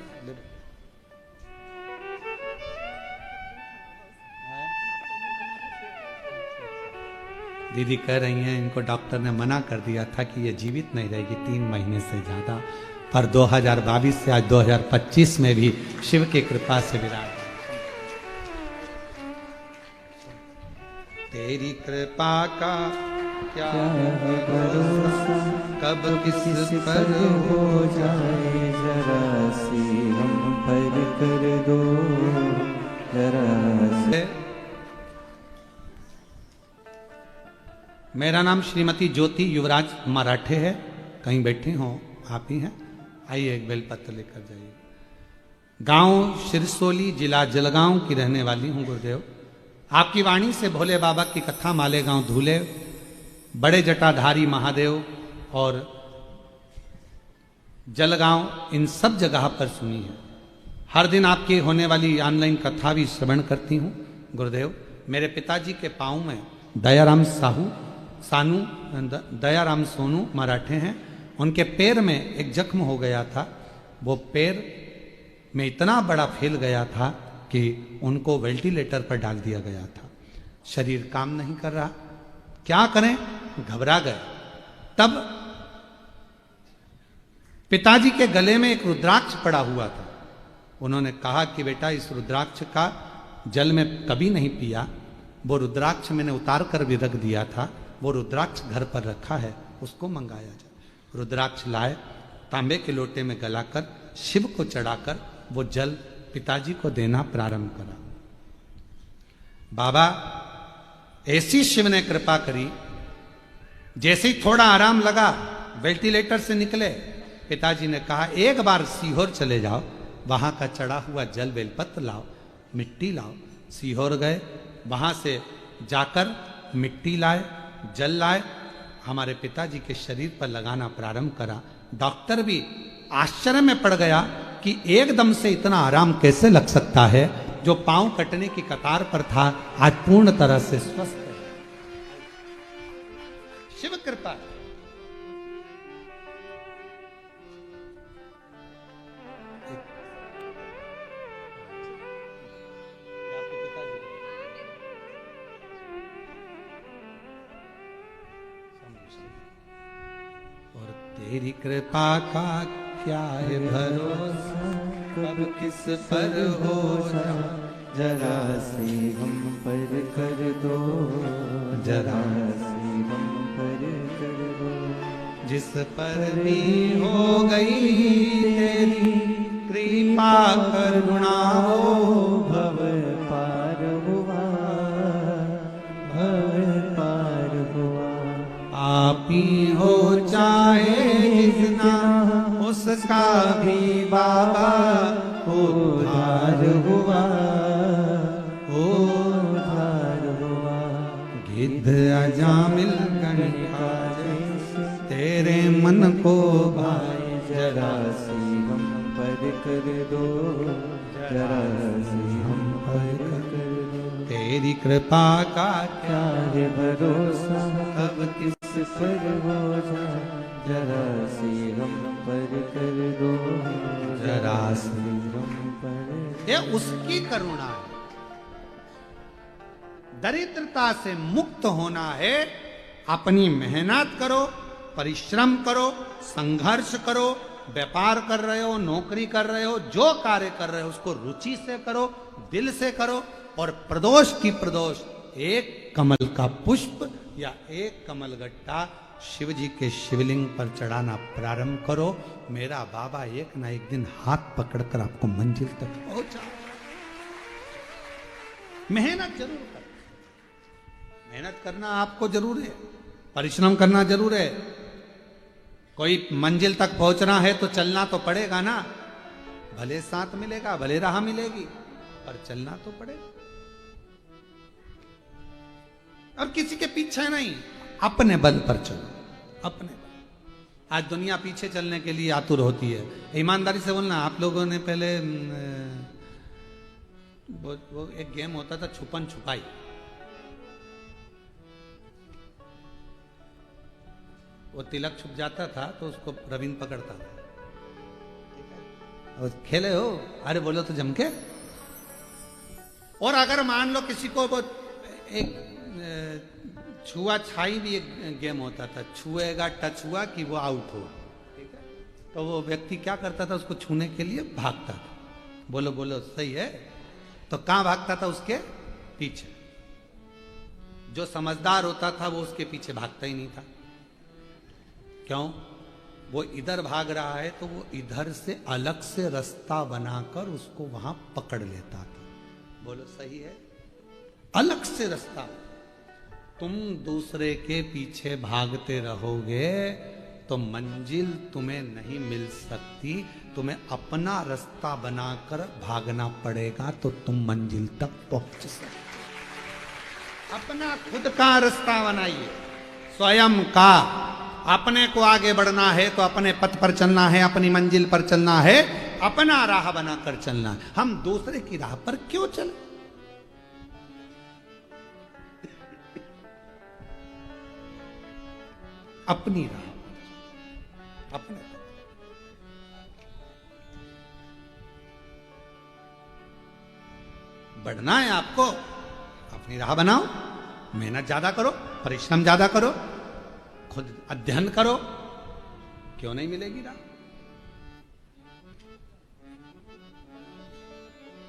दीदी कह रही हैं इनको डॉक्टर ने मना कर दिया था कि ये जीवित नहीं रहेगी 3 महीने से ज्यादा, पर 2022 से आज 2025 में भी शिव की कृपा से विराट। तेरी कृपा का क्या भरोसा, कब किस पर हो जाए जरा सी हम पर कर दो जरा सी। मेरा नाम श्रीमती ज्योति युवराज मराठे है, कहीं बैठे हो आप ही हैं, आइए एक बेलपत्र लेकर जाइए। गांव शिरसोली, जिला जलगांव की रहने वाली हूं गुरुदेव। आपकी वाणी से भोले बाबा की कथा मालेगांव धूले, बड़े जटाधारी महादेव और जलगांव, इन सब जगह पर सुनी है। हर दिन आपकी होने वाली ऑनलाइन कथा भी श्रवण करती हूँ। गुरुदेव, मेरे पिताजी के पाँव में दयाराम दयाराम सोनू मराठे हैं, उनके पैर में एक जख्म हो गया था। वो पैर में इतना बड़ा फैल गया था कि उनको वेंटिलेटर पर डाल दिया गया था। शरीर काम नहीं कर रहा, क्या करें, घबरा गए। तब पिताजी के गले में एक रुद्राक्ष पड़ा हुआ था। उन्होंने कहा कि बेटा, इस रुद्राक्ष का जल में कभी नहीं पिया, वो रुद्राक्ष मैंने उतार कर भी रख दिया था, वो रुद्राक्ष घर पर रखा है, उसको मंगाया जाए। रुद्राक्ष लाए, तांबे के लोटे में गलाकर शिव को चढ़ाकर वो जल पिताजी को देना प्रारंभ करा। बाबा, ऐसी शिव ने कृपा करी, जैसे ही थोड़ा आराम लगा, वेंटिलेटर से निकले, पिताजी ने कहा एक बार सीहोर चले जाओ, वहां का चढ़ा हुआ जल बेलपत्र लाओ, मिट्टी लाओ। सीहोर गए, वहां से जाकर मिट्टी लाए, जल लाए, हमारे पिताजी के शरीर पर लगाना प्रारंभ करा। डॉक्टर भी आश्चर्य में पड़ गया कि एकदम से इतना आराम कैसे लग सकता है। जो पांव कटने की कतार पर था, आज पूर्ण तरह से स्वस्थ है। शिव कृपा। तेरी कृपा का क्या है भरोसा, कब किस पर हो जरा से हम पर कर दो, जरा से हम पर कर दो। जिस पर भी हो गई तेरी कृपा करुणा हो, भव पार हुआ, भव पार हुआ। आप ही हो चाहे जितना, उसका भी बाबा उद्धार हुआ, उद्धार हुआ। गिद्ध अजामिल गणिका तेरे मन को भाए, जरा सी हम पर कर दो, जरा सी हम पर कर दो। तेरी कृपा का क्या है भरोसा, कब किस पर हो जाए, जरा सी हम पर कर दो, जरा सी हम पर। ये उसकी करुणा है। दरिद्रता से मुक्त होना है, अपनी मेहनत करो, परिश्रम करो, संघर्ष करो। व्यापार कर रहे हो, नौकरी कर रहे हो, जो कार्य कर रहे हो उसको रुचि से करो, दिल से करो। और प्रदोष की प्रदोष एक कमल का पुष्प या एक कमल गट्टा शिव जी के शिवलिंग पर चढ़ाना प्रारंभ करो। मेरा बाबा एक ना एक दिन हाथ पकड़कर आपको मंजिल तक पहुंचा। मेहनत जरूर कर, मेहनत करना आपको जरूर है, परिश्रम करना जरूर है। कोई मंजिल तक पहुंचना है तो चलना तो पड़ेगा ना। भले साथ मिलेगा, भले राह मिलेगी, पर चलना तो पड़ेगा। और किसी के पीछे नहीं, अपने बल पर चलो, अपने बल। आज दुनिया पीछे चलने के लिए आतुर होती है। ईमानदारी से बोलना, आप लोगों ने पहले वो एक गेम होता था छुपन छुपाई, वो तिलक छुप जाता था तो उसको रविंद्र पकड़ता था। और खेले हो? अरे बोलो तो जम के। और अगर मान लो किसी को वो एक छुआ छाई भी एक गेम होता था, छुएगा टच हुआ कि वो आउट हो, ठीक है? तो वो व्यक्ति क्या करता था, उसको छूने के लिए भागता था। बोलो बोलो सही है? तो कहां भागता था? उसके पीछे। जो समझदार होता था वो उसके पीछे भागता ही नहीं था। क्यों? वो इधर भाग रहा है तो वो इधर से अलग से रास्ता बनाकर उसको वहां पकड़ लेता था। बोलो सही है? अलग से रास्ता। तुम दूसरे के पीछे भागते रहोगे तो मंजिल तुम्हें नहीं मिल सकती। तुम्हें अपना रास्ता बनाकर भागना पड़ेगा तो तुम मंजिल तक पहुंच सकते। अपना खुद का रास्ता बनाइए, स्वयं का। अपने को आगे बढ़ना है तो अपने पथ पर चलना है, अपनी मंजिल पर चलना है, अपना राह बनाकर चलना है। हम दूसरे की राह पर क्यों चले? अपनी राह अपने बढ़ना है आपको, अपनी राह बनाओ, मेहनत ज्यादा करो, परिश्रम ज्यादा करो, खुद अध्ययन करो, क्यों नहीं मिलेगी राह?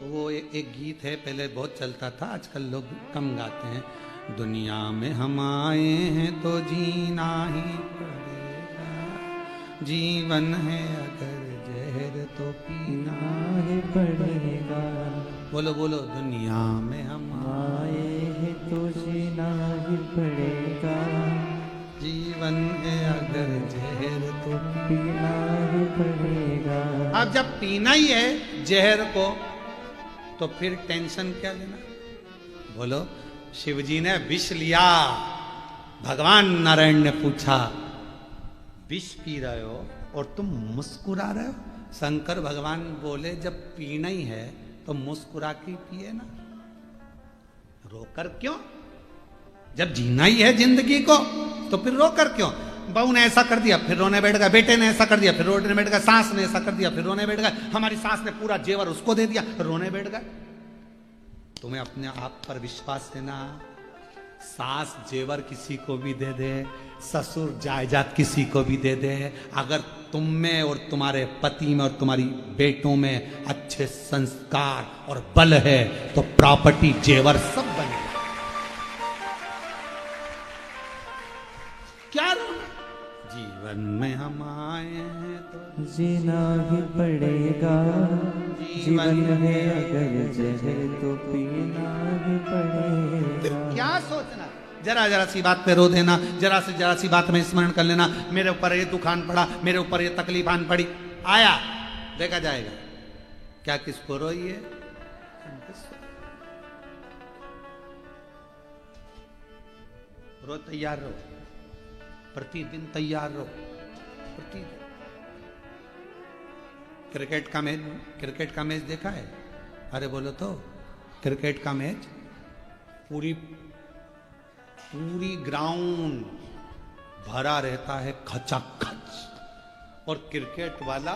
वो एक गीत है, पहले बहुत चलता था, आजकल लोग कम गाते हैं। दुनिया में हम आए हैं तो जीना ही पड़ेगा, जीवन है अगर जहर तो पीना ही पड़ेगा। बोलो बोलो, दुनिया में हम आए हैं तो जीना ही पड़ेगा, जीवन है अगर जहर तो पीना ही पड़ेगा। अब जब पीना ही है जहर को, तो फिर टेंशन क्या लेना? बोलो, शिवजी ने विष लिया, भगवान नारायण ने पूछा विष पी रहे हो और तुम मुस्कुरा रहे हो? शंकर भगवान बोले जब पीना ही है तो मुस्कुरा के पिए ना, रोकर क्यों? जब जीना ही है जिंदगी को तो फिर रोकर क्यों? बहू ने ऐसा कर दिया फिर रोने बैठ गया, बेटे ने ऐसा कर दिया फिर रोने बैठ गया, सास ने ऐसा कर दिया फिर रोने बैठ गया, हमारी सास ने पूरा जेवर उसको दे दिया रोने बैठ गए। तुम्हें अपने आप पर विश्वास है ना? सास जेवर किसी को भी दे दे, ससुर जायदाद किसी को भी दे दे, अगर तुम में और तुम्हारे पति में और तुम्हारी बेटों में अच्छे संस्कार और बल है तो प्रॉपर्टी जेवर सब बनेगा। क्या रोना? जीवन में हम आए हैं तो जीना ही पड़ेगा, जीवन है अगर जहर तो पीना ही पड़ेगा। क्या सोचना? जरा जरा सी बात पे रो देना, जरा सी बात में स्मरण कर लेना, मेरे ऊपर ये दुखान पड़ा, मेरे ऊपर ये तकलीफ आन पड़ी, आया देखा जाएगा। क्या किसको रोई है? रो, तैयार रहो, प्रतिदिन तैयार रहो, प्रतिदिन। क्रिकेट का मैच देखा है? अरे बोलो तो, क्रिकेट का मैच पूरी ग्राउंड भरा रहता है खचाखच, और क्रिकेट वाला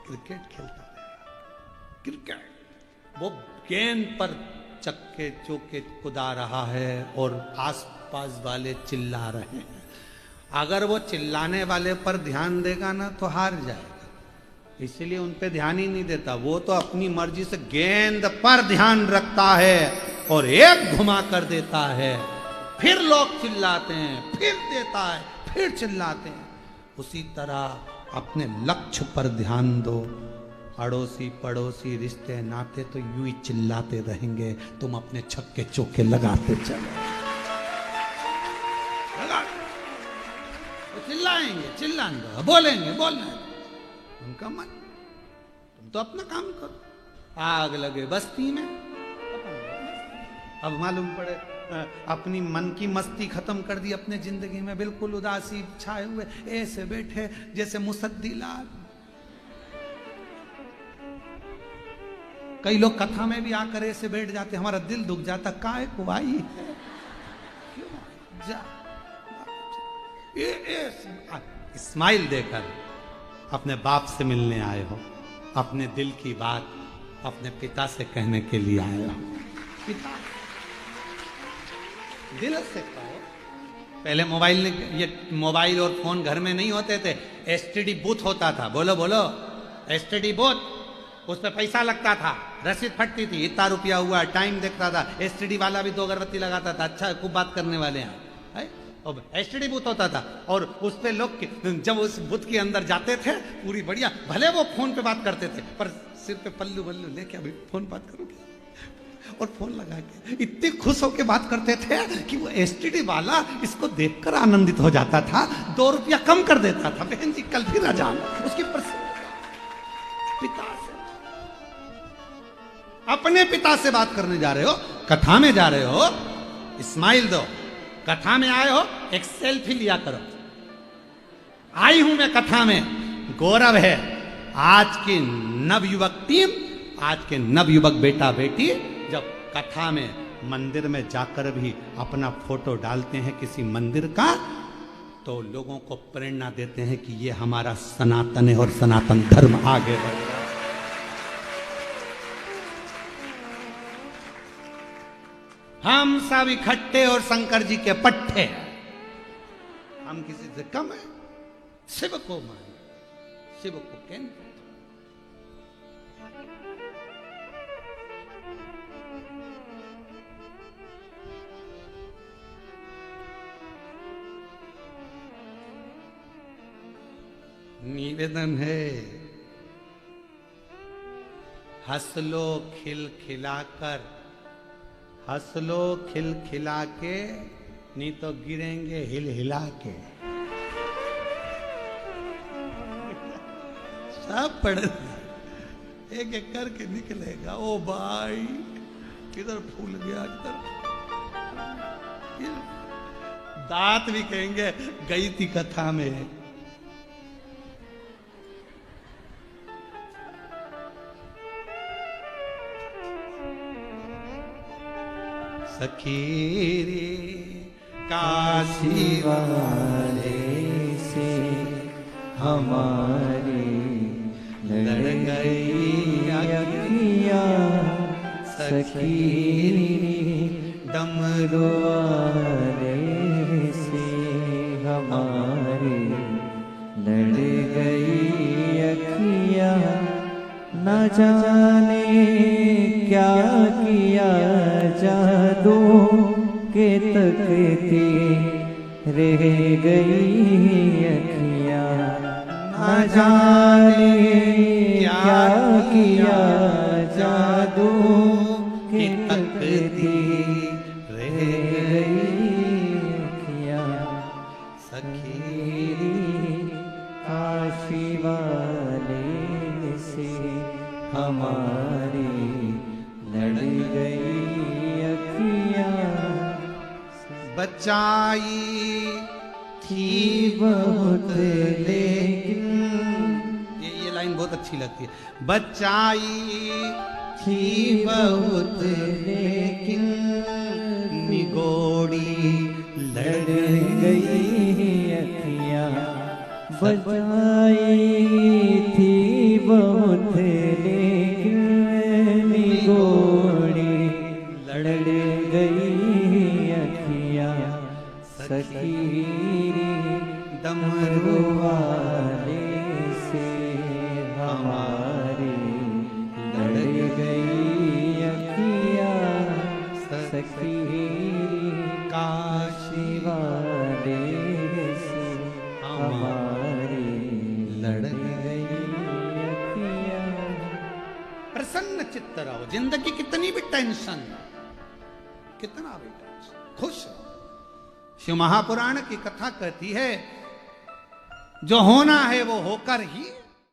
क्रिकेट खेलता रहेगा। क्रिकेट वो गेंद पर चक्के चौके कुदा रहा है और आसपास वाले चिल्ला रहे हैं। अगर वो चिल्लाने वाले पर ध्यान देगा ना तो हार जाएगा, इसलिए उन पे ध्यान ही नहीं देता। वो तो अपनी मर्जी से गेंद पर ध्यान रखता है और एक घुमा कर देता है, फिर लोग चिल्लाते हैं, फिर देता है, फिर चिल्लाते हैं। उसी तरह अपने लक्ष्य पर ध्यान दो। अड़ोसी पड़ोसी रिश्ते नाते तो यूं ही चिल्लाते रहेंगे, तुम अपने छक्के चौके लगाते चलो। चिल्लाएंगे, बोलेंगे, उनका मन, तुम तो अपना काम करो। आग लगे बस्ती में, अब मालूम पड़े अपनी मन की मस्ती खत्म कर दी, अपने जिंदगी में बिल्कुल उदासी छाए हुए ऐसे बैठे जैसे मुसद्दी लाल। कई लोग कथा में भी आकर ऐसे बैठ जाते, हमारा दिल दुख जाता, काहे को आई है, क्यों जा स्माइल देकर अपने बाप से मिलने आए हो, अपने दिल की बात अपने पिता से कहने के लिए आए हो। पिता दिल से कहो। पहले मोबाइल और फोन घर में नहीं होते थे, एसटीडी बूथ होता था। बोलो बोलो, एसटीडी बूथ, उस पर पैसा लगता था, रसीद फटती थी, इतना रुपया हुआ, टाइम देखता था। एसटीडी वाला भी 2 अगरबत्ती लगाता था, अच्छा खूब बात करने वाले हैं। और एसटीडी बूथ होता था और उस पे लोग जब उस बूथ के अंदर जाते थे पूरी बढ़िया, भले वो फोन पे बात करते थे पर सिर पे पल्लू वल्लू लेके अभी फोन बात करोगे, और फोन लगा के इतने खुश होके बात करते थे कि वो एसटीडी वाला इसको देखकर आनंदित हो जाता था, 2 रुपया कम कर देता था। बहन जी कल फिर आ जाना, उसकी पिता से, अपने पिता से बात करने जा रहे हो, कथा में जा रहे हो, स्माइल दो। कथा में आए हो, एक सेल्फी लिया करो। आई हूं मैं कथा में, गौरव है आज की नवयुवक टीम, आज के नवयुवक बेटा बेटी जब कथा में मंदिर में जाकर भी अपना फोटो डालते हैं किसी मंदिर का, तो लोगों को प्रेरणा देते हैं कि ये हमारा सनातन है और सनातन धर्म आगे बढ़ रहा है। हम सब इकट्ठे और शंकर जी के पट्टे, हम किसी से कम है। शिव को माने, शिव को केंद्र। निवेदन है, हंस लो खिलखिलाकर, हंस लो खिलखिला के, नहीं तो गिरेंगे हिल हिला के। सब पढ़ एक एक करके निकलेगा। ओ भाई किधर फूल गया, किधर दांत भी कहेंगे गई थी कथा में। सखी रे काशी वाले से हमारी लड़ गई अखियाँ, सखी डमरू वाले से हमारी लड़ गई अखियाँ, न जाने क्या किया जादू के तकती रह गई अखियाँ, न जाने क्या किया जादू के तकती रह गई अखियाँ, सखी काशी वाले से हमारी लड़ गई अखियाँ, बचाई थी बहुत लेकिन ये लाइन बहुत अच्छी लगती है। बचाई थी बहुत लेकिन निगोड़ी लड़ गई अखियाँ, बचाई थी बहुत लेकिन निगोड़ी लड़ गई अखियाँ, सखी डमरू वाले से हमारी लड़ गई अखियाँ, सखी काशी वाले से हमारी लड़ गई अखियाँ। प्रसन्न चित्त रहो। जिंदगी कितनी भी टेंशन, कितना भी टेंशन, खुश रहो। शिव महापुराण की कथा कहती है जो होना है वो होकर ही